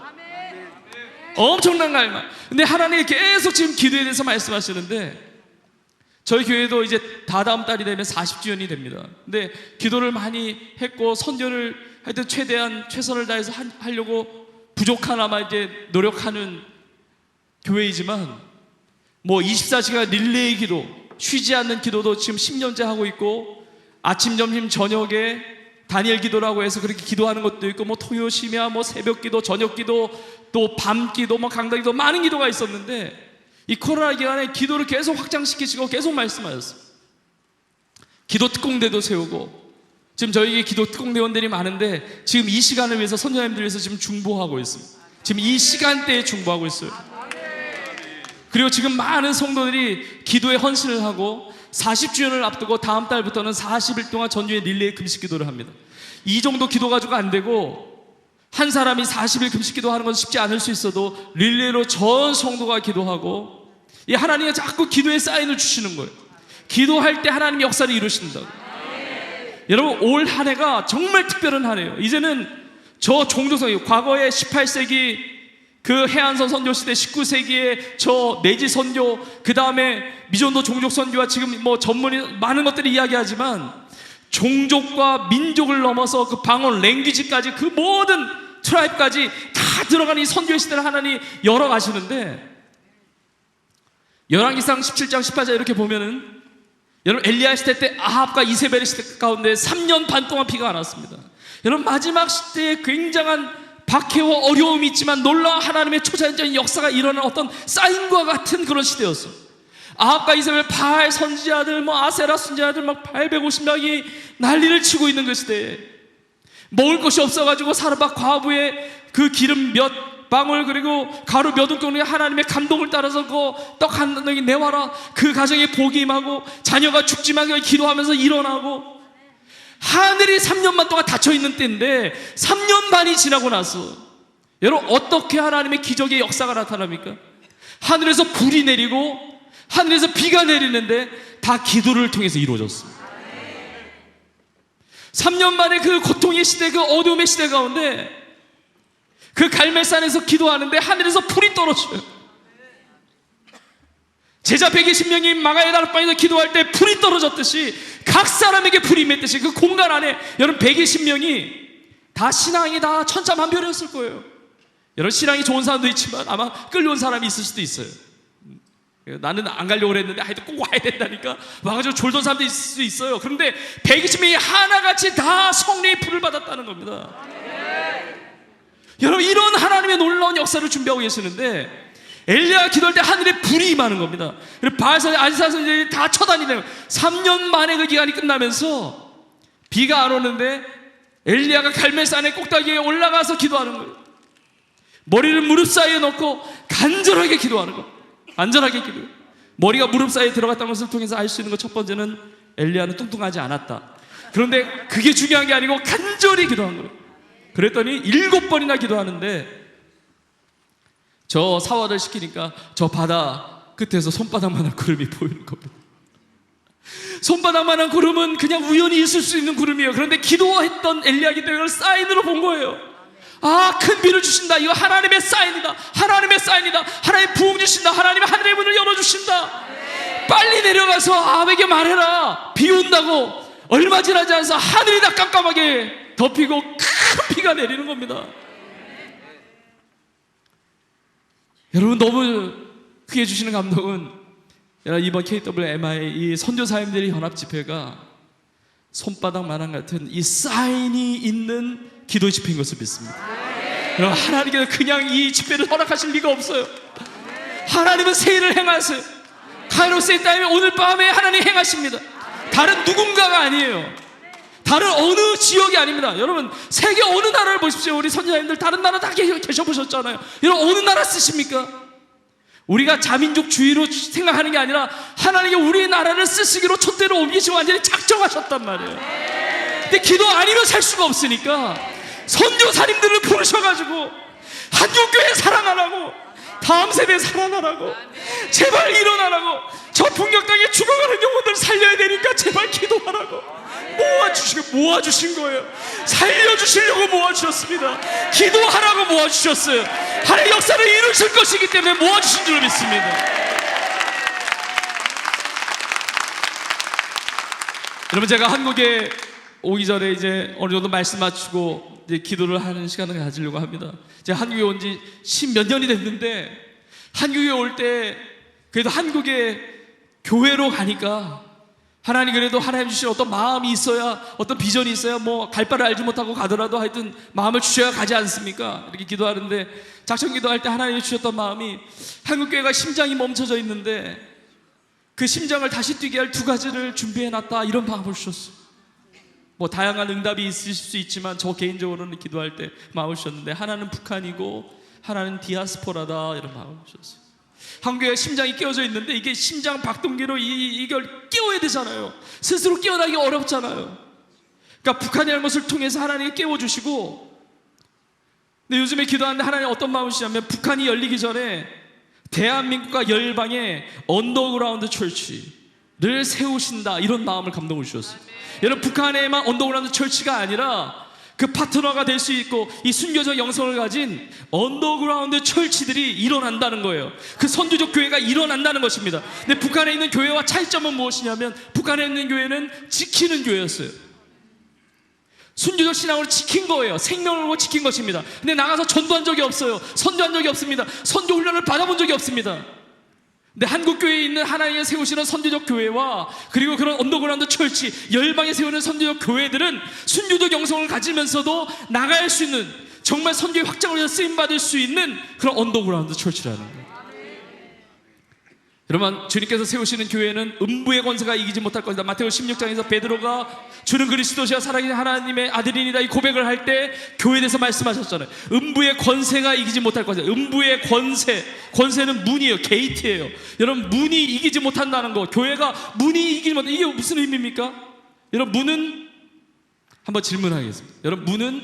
엄청난 갈망. 근데 하나님이 계속 지금 기도에 대해서 말씀하시는데, 저희 교회도 이제 다다음 달이 되면 40주년이 됩니다. 근데 기도를 많이 했고 선교를 하여튼 최대한 최선을 다해서 하려고 부족하나마 이제 노력하는 교회이지만, 뭐 24시간 릴레이 기도, 쉬지 않는 기도도 지금 10년째 하고 있고, 아침 점심 저녁에 다니엘 기도라고 해서 그렇게 기도하는 것도 있고, 뭐 토요 심야, 뭐 새벽 기도, 저녁 기도, 또 밤 기도, 뭐 강단 기도, 많은 기도가 있었는데, 이 코로나 기간에 기도를 계속 확장시키시고 계속 말씀하셨어요. 기도 특공대도 세우고, 지금 저희에게 기도 특공대원들이 많은데 지금 이 시간을 위해서 선교사님들 위해서 지금 중보하고 있습니다. 지금 이 시간대에 중보하고 있어요. 그리고 지금 많은 성도들이 기도에 헌신을 하고 40주년을 앞두고 다음 달부터는 40일 동안 전주에 릴레이 금식 기도를 합니다. 이 정도 기도 가지고 안 되고, 한 사람이 40일 금식 기도하는 건 쉽지 않을 수 있어도 릴레이로 전 성도가 기도하고, 이 하나님이 자꾸 기도의 사인을 주시는 거예요. 기도할 때 하나님이 역사를 이루신다고. 여러분 올 한 해가 정말 특별한 한 해예요. 이제는 저 종교성이, 과거에 18세기 그 해안선 선교 시대, 19세기의 저 내지 선교, 그 다음에 미전도 종족 선교와 지금 뭐 전문이 많은 것들이 이야기하지만, 종족과 민족을 넘어서 그 방언, 랭귀지까지 그 모든 트라이브까지 다 들어가는 이 선교의 시대를 하나님이 열어가시는데, 열왕기상 17장 18절 이렇게 보면은, 여러분 엘리야 시대 때 아합과 이세벨의 시대 가운데 3년 반 동안 비가 안 왔습니다. 여러분 마지막 시대에 굉장한 박해와 어려움이 있지만 놀라운 하나님의 초자연적인 역사가 일어나는 어떤 사인과 같은 그런 시대였어요. 아합과 이세벨, 바알 선지자들, 뭐 아세라 선지자들 막 850명이 난리를 치고 있는 그 시대에 먹을 것이 없어가지고 사르밧 과부의 그 기름 몇 방울 그리고 가루 몇 움덩이 하나님의 감동을 따라서 그 떡 한 덩이 내와라, 그 가정에 복이 임하고 자녀가 죽지만 기도하면서 일어나고, 하늘이 3년만 동안 닫혀있는 때인데 3년 반이 지나고 나서 여러분 어떻게 하나님의 기적의 역사가 나타납니까? 하늘에서 불이 내리고 하늘에서 비가 내리는데 다 기도를 통해서 이루어졌습니다. 3년 만에 그 고통의 시대, 그 어려움의 시대 가운데 그 갈멜산에서 기도하는데 하늘에서 불이 떨어져요. 제자 120명이 마가의 다락방에서 기도할 때 불이 떨어졌듯이 각 사람에게 불이 맺듯이 그 공간 안에 여러분 120명이 다 신앙이 다 천차만별이었을 거예요. 여러분 신앙이 좋은 사람도 있지만 아마 끌려온 사람이 있을 수도 있어요. 나는 안 가려고 그랬는데 하여튼 꼭 와야 된다니까 와가지고 졸던 사람도 있을 수 있어요. 그런데 120명이 하나같이 다 성령의 불을 받았다는 겁니다. 여러분 이런 하나님의 놀라운 역사를 준비하고 계시는데, 엘리야가 기도할 때 하늘에 불이 임하는 겁니다. 그리고 바알선, 아디사선들이 다 쳐다니는 3년 만에 그 기간이 끝나면서 비가 안 오는데 엘리야가 갈멜산의 꼭대기에 올라가서 기도하는 거예요. 머리를 무릎 사이에 넣고 간절하게 기도하는 거예요. 간절하게 기도해요. 머리가 무릎 사이에 들어갔다는 것을 통해서 알 수 있는 것 첫 번째는 엘리야는 뚱뚱하지 않았다. 그런데 그게 중요한 게 아니고 간절히 기도한 거예요. 그랬더니 7번이나 기도하는데 저 사화를 시키니까 저 바다 끝에서 손바닥만한 구름이 보이는 겁니다. 손바닥만한 구름은 그냥 우연히 있을 수 있는 구름이에요. 그런데 기도했던 엘리야기 때문에 그걸 사인으로 본 거예요. 아, 큰 비를 주신다. 이거 하나님의 사인이다. 하나님의 사인이다. 하나님 부흥 주신다. 하나님의 하늘의 문을 열어주신다. 빨리 내려가서 아합에게 말해라. 비 온다고. 얼마 지나지 않아서 하늘이 다 깜깜하게 덮이고 큰 비가 내리는 겁니다. 여러분 너무 크게 주시는 감동은, 이번 KWMI 이 선교사님들의 연합 집회가 손바닥만한 같은 이 사인이 있는 기도 집회인 것을 믿습니다. 여러분 하나님께서 그냥 이 집회를 허락하실 리가 없어요. 하나님은 새 일을 행하세요. 카이로스의 타임에 오늘 밤에 하나님 행하십니다. 다른 누군가가 아니에요. 다른 어느 지역이 아닙니다. 여러분 세계 어느 나라를 보십시오. 우리 선지자님들 다른 나라 다 계셔보셨잖아요. 여러분 어느 나라 쓰십니까? 우리가 자민족주의로 생각하는 게 아니라 하나님이 우리 나라를 쓰시기로 촛대로 옮기시고 완전히 작정하셨단 말이에요. 근데 기도 아니면 살 수가 없으니까 선교사님들을 부르셔가지고 한국교회 사랑하라고, 다음 세대 사랑하라고, 제발 일어나라고, 저 풍경 땅에 죽어가는 영혼들 살려야 되니까 제발 기도하라고 모아주시고 모아주신 거예요. 살려주시려고 모아주셨습니다. 기도하라고 모아주셨어요. 하나님의 역사를 이루실 것이기 때문에 모아주신 줄 믿습니다. 여러분, 제가 한국에 오기 전에 이제 어느 정도 말씀 맞추고 이제 기도를 하는 시간을 가지려고 합니다. 제가 한국에 온 지 10몇 년이 됐는데, 한국에 올 때 그래도 한국에 교회로 가니까 하나님 그래도 하나님 주신 어떤 마음이 있어야, 어떤 비전이 있어야 뭐 갈 바를 알지 못하고 가더라도 하여튼 마음을 주셔야 가지 않습니까? 이렇게 기도하는데, 작정 기도할 때 하나님이 주셨던 마음이, 한국교회가 심장이 멈춰져 있는데 그 심장을 다시 뛰게 할 두 가지를 준비해놨다, 이런 마음을 주셨어요. 뭐 다양한 응답이 있으실 수 있지만 저 개인적으로는 기도할 때 마음을 주셨는데, 하나는 북한이고 하나는 디아스포라다, 이런 마음을 주셨어요. 한국에 심장이 깨어져 있는데 이게 심장 박동기로 이걸 깨워야 되잖아요. 스스로 깨어나기 어렵잖아요. 그러니까 북한이라는 것을 통해서 하나님이 깨워주시고, 근데 요즘에 기도하는데 하나님 어떤 마음이시냐면, 북한이 열리기 전에 대한민국과 열방에 언더그라운드 철치를 세우신다, 이런 마음을 감동을 주셨어요. 여러분, 북한에만 언더그라운드 철치가 아니라 그 파트너가 될 수 있고 이 순교적 영성을 가진 언더그라운드 철치들이 일어난다는 거예요. 그 선교적 교회가 일어난다는 것입니다. 근데 북한에 있는 교회와 차이점은 무엇이냐면, 북한에 있는 교회는 지키는 교회였어요. 순교적 신앙으로 지킨 거예요. 생명을 걸고 지킨 것입니다. 근데 나가서 전도한 적이 없어요. 선교한 적이 없습니다. 선교 훈련을 받아본 적이 없습니다. 근데 한국교회에 있는 하나님의 세우시는 선교적 교회와, 그리고 그런 언더그라운드 철치, 열방에 세우는 선교적 교회들은 순교적 영성을 가지면서도 나갈 수 있는, 정말 선교의 확장을 위해서 쓰임받을 수 있는 그런 언더그라운드 철치라는 거예요. 여러분, 주님께서 세우시는 교회는 음부의 권세가 이기지 못할 것이다. 마태오 16장에서 베드로가 주는 그리스도시와 살아계신 하나님의 아들이니라 이 고백을 할 때 교회에 대해서 말씀하셨잖아요. 음부의 권세가 이기지 못할 것이다. 음부의 권세는 문이에요. 게이트예요. 여러분, 문이 이기지 못한다는 거, 교회가 문이 이기지 못한다, 이게 무슨 의미입니까? 여러분, 문은, 한번 질문하겠습니다. 여러분, 문은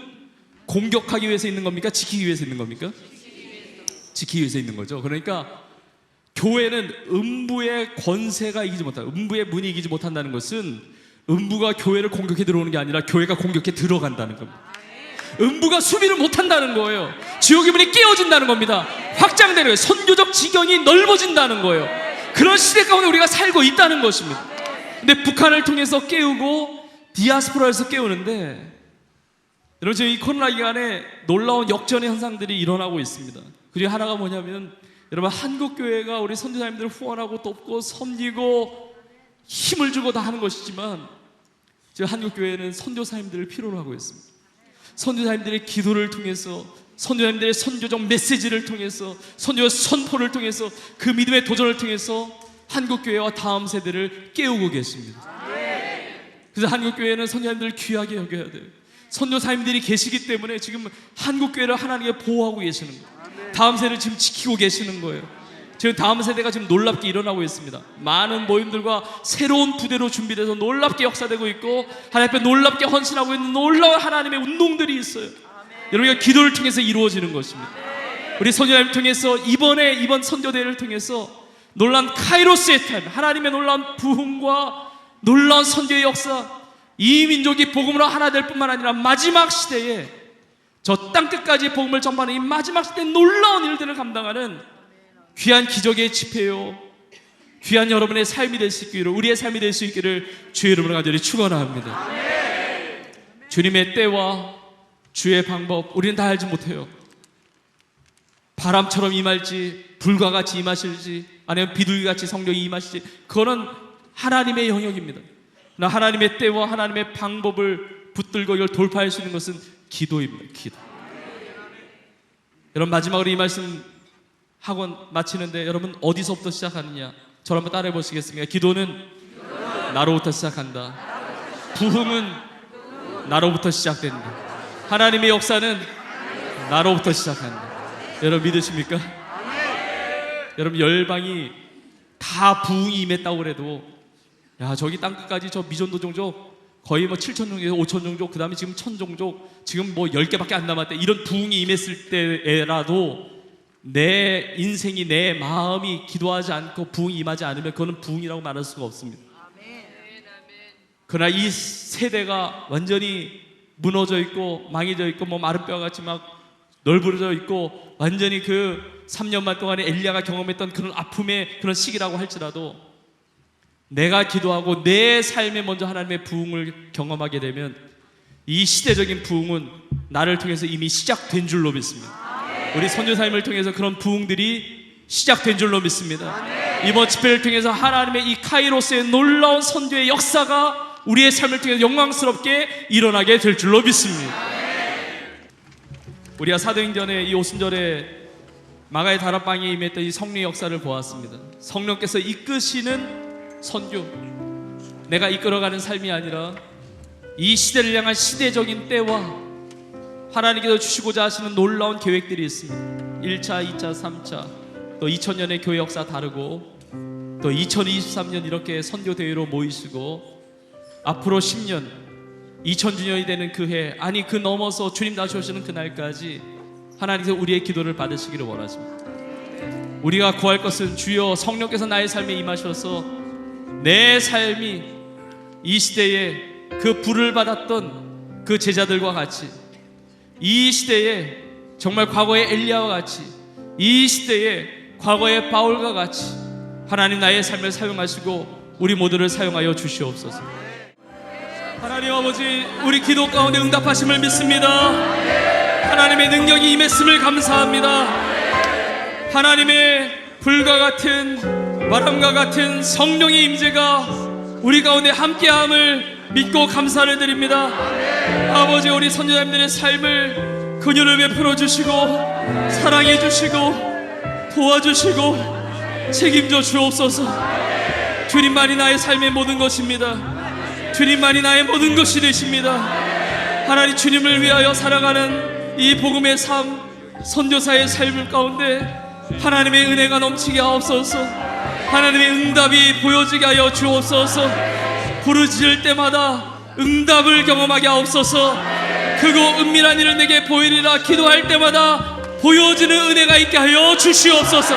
공격하기 위해서 있는 겁니까? 지키기 위해서 있는 겁니까? 지키기 위해서 있는 거죠. 그러니까 교회는 음부의 권세가 이기지 못한다, 음부의 문이 이기지 못한다는 것은 음부가 교회를 공격해 들어오는 게 아니라 교회가 공격해 들어간다는 겁니다. 음부가 수비를 못한다는 거예요. 지옥의 문이 깨어진다는 겁니다. 확장되는 거예요. 선교적 지경이 넓어진다는 거예요. 그런 시대 가운데 우리가 살고 있다는 것입니다. 근데 북한을 통해서 깨우고 디아스포라에서 깨우는데, 여러분, 지금 이 코로나 기간에 놀라운 역전의 현상들이 일어나고 있습니다. 그리고 하나가 뭐냐면, 여러분, 한국교회가 우리 선교사님들을 후원하고 돕고 섬기고 힘을 주고 다 하는 것이지만, 지금 한국교회는 선교사님들을 필요로 하고 있습니다. 선교사님들의 기도를 통해서, 선교사님들의 선교적 메시지를 통해서, 선교 선포를 통해서, 그 믿음의 도전을 통해서 한국교회와 다음 세대를 깨우고 계십니다. 그래서 한국교회는 선교사님들을 귀하게 여겨야 돼요. 선교사님들이 계시기 때문에 지금 한국교회를 하나님께 보호하고 계시는 거예요. 다음 세대를 지금 지키고 계시는 거예요. 지금 다음 세대가 지금 놀랍게 일어나고 있습니다. 많은 모임들과 새로운 부대로 준비돼서 놀랍게 역사되고 있고, 하나님 앞에 놀랍게 헌신하고 있는 놀라운 하나님의 운동들이 있어요. 여러분의 기도를 통해서 이루어지는 것입니다. 우리 선교사님 통해서 이번 선교대회를 통해서 놀라운 카이로스의 타임, 하나님의 놀라운 부흥과 놀라운 선교의 역사, 이 민족이 복음으로 하나 될 뿐만 아니라 마지막 시대에 저 땅끝까지 복음을 전파하는 이 마지막 시대의 놀라운 일들을 감당하는 귀한 기적의 집회요, 귀한 여러분의 삶이 될 수 있기를, 우리의 삶이 될 수 있기를 주의 이름으로 간절히 축원합니다. 주님의 때와 주의 방법 우리는 다 알지 못해요. 바람처럼 임할지, 불과 같이 임하실지, 아니면 비둘기같이 성령이 임하실지, 그거는 하나님의 영역입니다. 그러나 하나님의 때와 하나님의 방법을 붙들고 이걸 돌파할 수 있는 것은 기도입니다. 기도. 여러분, 마지막으로 이 말씀 학원 마치는데, 여러분 어디서부터 시작하느냐, 저를 한번 따라해 보시겠습니까? 기도는 나로부터 시작한다. 부흥은 나로부터 시작된다. 하나님의 역사는 나로부터 시작한다. 여러분 믿으십니까? 여러분, 열방이 다 부흥이 임했다고 그래도, 야, 저기 땅끝까지 저 미전도 종족 거의 뭐 7천 종족에서 5천 종족, 그 다음에 지금 1,000 종족, 지금 뭐 10개밖에 안 남았대, 이런 부흥이 임했을 때라도 내 인생이, 내 마음이 기도하지 않고 부흥이 임하지 않으면 그거는 부흥이라고 말할 수가 없습니다. 그러나 이 세대가 완전히 무너져 있고 망해져 있고 뭐 마른 뼈같이 막 널브러져 있고 완전히 그 3년만 동안에 엘리야가 경험했던 그런 아픔의 그런 시기라고 할지라도 내가 기도하고 내 삶에 먼저 하나님의 부흥을 경험하게 되면 이 시대적인 부흥은 나를 통해서 이미 시작된 줄로 믿습니다. 우리 선교사님을 통해서 그런 부흥들이 시작된 줄로 믿습니다. 이번 집회를 통해서 하나님의 이 카이로스의 놀라운 선교의 역사가 우리의 삶을 통해서 영광스럽게 일어나게 될 줄로 믿습니다. 우리가 사도행전의 이 오순절에 마가의 다락방에 임했던 이 성령의 역사를 보았습니다. 성령께서 이끄시는 선교, 내가 이끌어가는 삶이 아니라 이 시대를 향한 시대적인 때와 하나님께서 주시고자 하시는 놀라운 계획들이 있습니다. 1차, 2차, 3차, 또 2000년의 교회 역사 다르고 또 2023년 이렇게 선교 대회로 모이시고 앞으로 10년 2000주년이 되는 그 해, 아니 그 넘어서 주님 다시 오시는 그날까지 하나님께서 우리의 기도를 받으시기를 원하십니다. 우리가 구할 것은 주여 성령께서 나의 삶에 임하셔서 내 삶이 이 시대에 그 불을 받았던 그 제자들과 같이, 이 시대에 정말 과거의 엘리야와 같이, 이 시대에 과거의 바울과 같이 하나님 나의 삶을 사용하시고 우리 모두를 사용하여 주시옵소서. 하나님 아버지, 우리 기도 가운데 응답하심을 믿습니다. 하나님의 능력이 임했음을 감사합니다. 하나님의 불과 같은 바람과 같은 성령의 임재가 우리 가운데 함께함을 믿고 감사를 드립니다. 아버지, 우리 선교사님들의 삶을 긍휼을 베풀어 주시고 사랑해 주시고 도와주시고 책임져 주옵소서. 주님만이 나의 삶의 모든 것입니다. 주님만이 나의 모든 것이 되십니다. 하나님, 주님을 위하여 살아가는 이 복음의 삶, 선교사의 삶 가운데 하나님의 은혜가 넘치게 하옵소서. 하나님의 응답이 보여지게 하여 주옵소서. 부르짖을 때마다 응답을 경험하게 하옵소서. 크고 은밀한 일을 내게 보이리라 기도할 때마다 보여지는 은혜가 있게 하여 주시옵소서.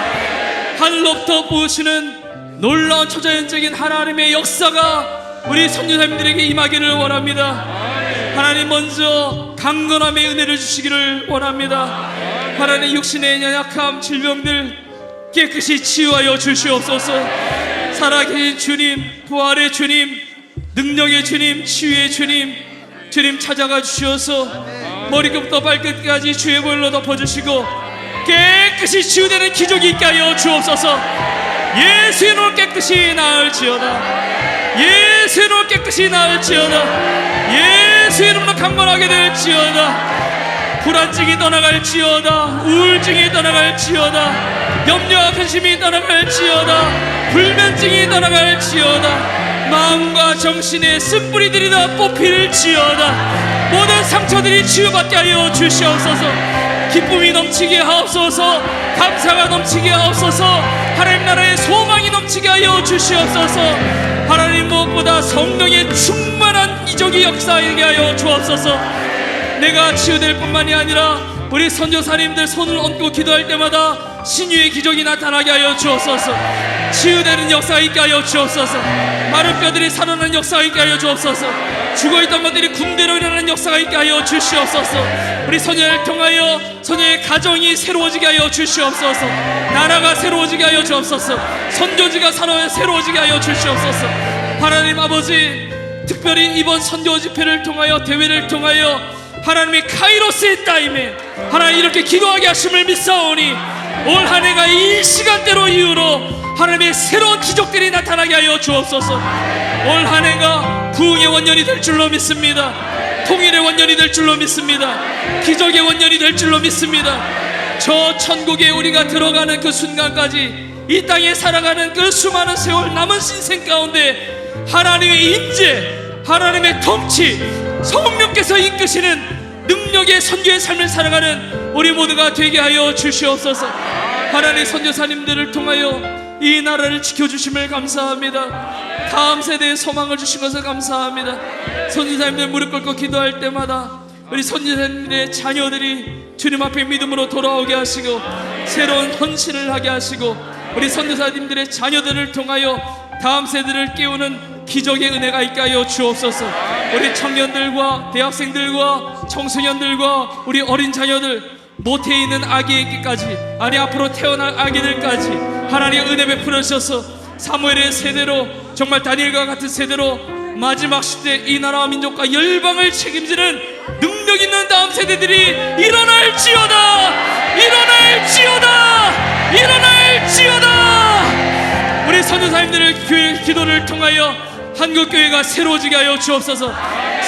하늘로부터 보시는 놀라운 초자연적인 하나님의 역사가 우리 선교사님들에게 임하기를 원합니다. 하나님, 먼저 강건함의 은혜를 주시기를 원합니다. 하나님, 육신의 연약함, 질병들 깨끗이 치유하여 주시옵소서. 살아계신 주님, 부활의 주님, 능력의 주님, 치유의 주님, 주님 찾아가 주셔서 머리끝부터 발끝까지 주의 보혈로 덮어주시고 깨끗이 치유되는 기적이 있게 하여 주옵소서. 예수의 이름으로 깨끗이 나을지어다. 예수의 이름으로 깨끗이 나을지어다. 예수의 이름으로 강건하게 될지어다. 불안증이 떠나갈지어다. 우울증이 떠나갈지어다. 염려와 근심이 떠나갈지어다. 불면증이 떠나갈지어다. 마음과 정신의 쓴뿌리들이 다 뽑힐지어다. 모든 상처들이 치유받게 하여 주시옵소서. 기쁨이 넘치게 하옵소서. 감사가 넘치게 하옵소서. 하나님 나라의 소망이 넘치게 하여 주시옵소서. 하나님, 무엇보다 성령의 충만한 이적이 역사하게 하여 주옵소서. 내가 치유될 뿐만이 아니라 우리 선교사님들 손을 얹고 기도할 때마다 신유의 기적이 나타나게 하여 주옵소서. 치유되는 역사가 있게 하여 주옵소서. 마른 뼈들이 살아나는 역사가 있게 하여 주옵소서. 죽어있던 것들이 군대로 일어나는 역사가 있게 하여 주시옵소서. 우리 선녀를 통하여 선녀의 가정이 새로워지게 하여 주시옵소서. 나라가 새로워지게 하여 주옵소서. 선교지가 새로워지게 하여 주시옵소서. 하나님 아버지, 특별히 이번 선교 집회를 통하여, 대회를 통하여 하나님의 카이로스의 타임에 하나님 이렇게 기도하게 하심을 믿사오니 올 한 해가 이 시간대로 이후로 하나님의 새로운 기적들이 나타나게 하여 주옵소서. 올 한 해가 부흥의 원년이 될 줄로 믿습니다. 통일의 원년이 될 줄로 믿습니다. 기적의 원년이 될 줄로 믿습니다. 저 천국에 우리가 들어가는 그 순간까지 이 땅에 살아가는 그 수많은 세월 남은 인생 가운데 하나님의 임재, 하나님의 통치, 성령께서 이끄시는 능력의 선교의 삶을 살아가는 우리 모두가 되게 하여 주시옵소서. 하나님의 선교사님들을 통하여 이 나라를 지켜주심을 감사합니다. 다음 세대에 소망을 주신 것을 감사합니다. 선교사님들 무릎 꿇고 기도할 때마다 우리 선교사님들의 자녀들이 주님 앞에 믿음으로 돌아오게 하시고 새로운 헌신을 하게 하시고 우리 선교사님들의 자녀들을 통하여 다음 세대를 깨우는 기적의 은혜가 있게 하여 주옵소서. 우리 청년들과 대학생들과 청소년들과 우리 어린 자녀들, 모태에 있는 아기에게까지, 아니 앞으로 태어날 아기들까지 하나님 은혜 베풀어 주셔서 사무엘의 세대로, 정말 다니엘과 같은 세대로 마지막 시대 이 나라와 민족과 열방을 책임지는 능력 있는 다음 세대들이 일어날지어다, 일어날지어다, 일어날지어다. 우리 선교사님들의 기도를 통하여 한국교회가 새로워지게 하여 주옵소서.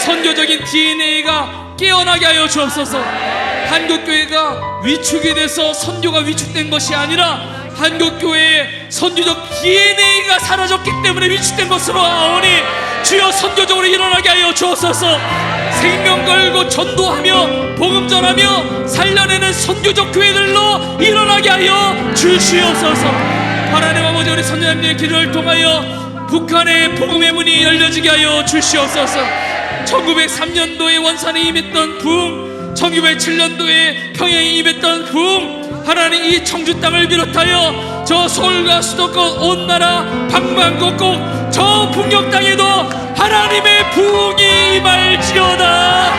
선교적인 DNA가 깨어나게 하여 주옵소서. 한국교회가 위축이 돼서 선교가 위축된 것이 아니라 한국교회의 선교적 DNA가 사라졌기 때문에 위축된 것으로 아오니 주여 선교적으로 일어나게 하여 주옵소서. 생명 걸고 전도하며 복음 전하며 살려내는 선교적 교회들로 일어나게 하여 주시옵소서. 하나님 아버지, 우리 선교사님들의 기도를 통하여 북한의 복음의 문이 열려지게 하여 주시옵소서. 1903년도에 원산에 임했던 부흥, 1907년도에 평양에 임했던 부흥, 하나님 이 청주 땅을 비롯하여 저 서울과 수도권 온 나라 방방곡곡 저 북녘 땅에도 하나님의 부흥이 임할지어다,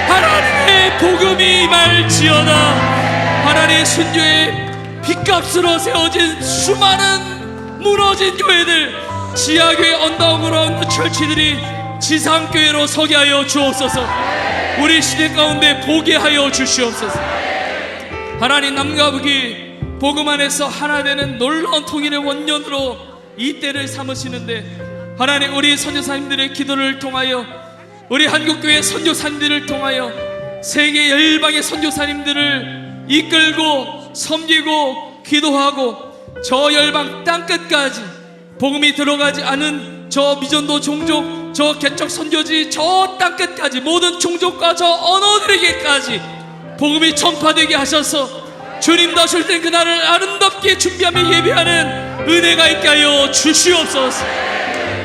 하나님의 복음이 임할지어다. 하나님의 순교의 빚값으로 세워진 수많은 무너진 교회들, 지하교회 언더그라운드 철치들이 지상교회로 서게 하여 주옵소서. 우리 시대 가운데 보게 하여 주시옵소서. 하나님, 남과 북이 복음 안에서 하나 되는 놀라운 통일의 원년으로 이 때를 삼으시는데, 하나님 우리 선교사님들의 기도를 통하여, 우리 한국교회 선교사님들을 통하여 세계 열방의 선교사님들을 이끌고 섬기고 기도하고 저 열방 땅끝까지 복음이 들어가지 않은 저 미전도 종족, 저 개척 선교지 저 땅끝까지 모든 종족과 저 언어들에게까지 복음이 전파되게 하셔서 주님 다실 때 그날을 아름답게 준비하며 예배하는 은혜가 있게 하여 주시옵소서.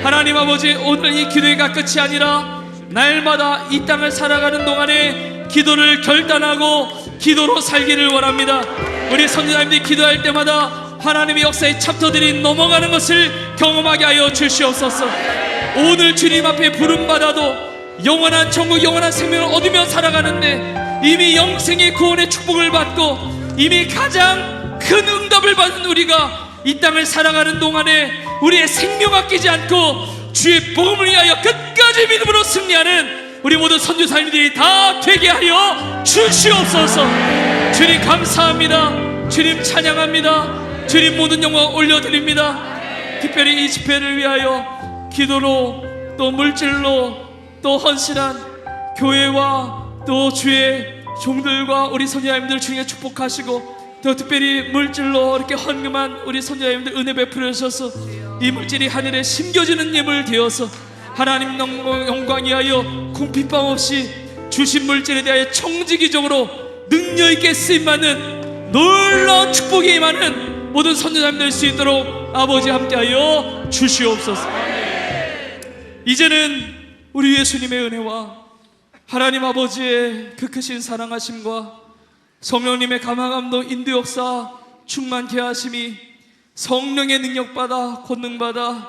하나님 아버지, 오늘 이 기도회가 끝이 아니라 날마다 이 땅을 살아가는 동안에 기도를 결단하고 기도로 살기를 원합니다. 우리 선교사님들이 기도할 때마다 하나님의 역사의 챕터들이 넘어가는 것을 경험하게 하여 주시옵소서. 오늘 주님 앞에 부름받아도 영원한 천국, 영원한 생명을 얻으며 살아가는데 이미 영생의 구원의 축복을 받고 이미 가장 큰 응답을 받은 우리가 이 땅을 살아가는 동안에 우리의 생명 아끼지 않고 주의 복음을 위하여 끝까지 믿음으로 승리하는 우리 모든 선교사님들이 다 되게 하여 주시옵소서. 주님 감사합니다. 주님 찬양합니다. 주님 모든 영광 올려드립니다. 특별히 이 집회를 위하여 기도로 또 물질로 또 헌신한 교회와 또 주의 종들과 우리 선교사님들 중에 축복하시고, 더 특별히 물질로 이렇게 헌금한 우리 선교사님들 은혜 베풀어 주셔서 이 물질이 하늘에 심겨지는 예물 되어서 하나님 영광 위하여 궁핍함 없이 주신 물질에 대하여 청지기적으로 능력 있게 쓰임받는 놀라운 축복이 임하는 모든 선교사님들 될 수 있도록 아버지 함께하여 주시옵소서. 이제는 우리 예수님의 은혜와 하나님 아버지의 그 크신 사랑하심과 성령님의 감화감동 인도 역사 충만케 하심이 성령의 능력받아 권능받아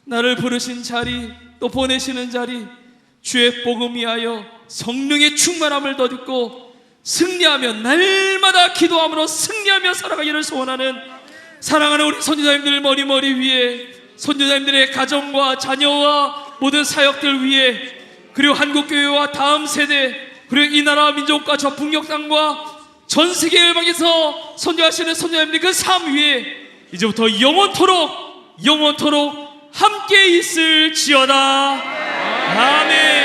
나를 부르신 자리 또 보내시는 자리 주의 복음 위하여 성령의 충만함을 덧입고 승리하며 날마다 기도함으로 승리하며 살아가기를 소원하는 사랑하는 우리 선교사님들 머리 위에, 선교사님들의 가정과 자녀와 모든 사역들 위에, 그리고 한국교회와 다음 세대, 그리고 이 나라 민족과 저 북녘 땅과 전 세계 열방에서 선교하시는 선교사님들 그 삶 위에 이제부터 영원토록 함께 있을지어다. 아멘.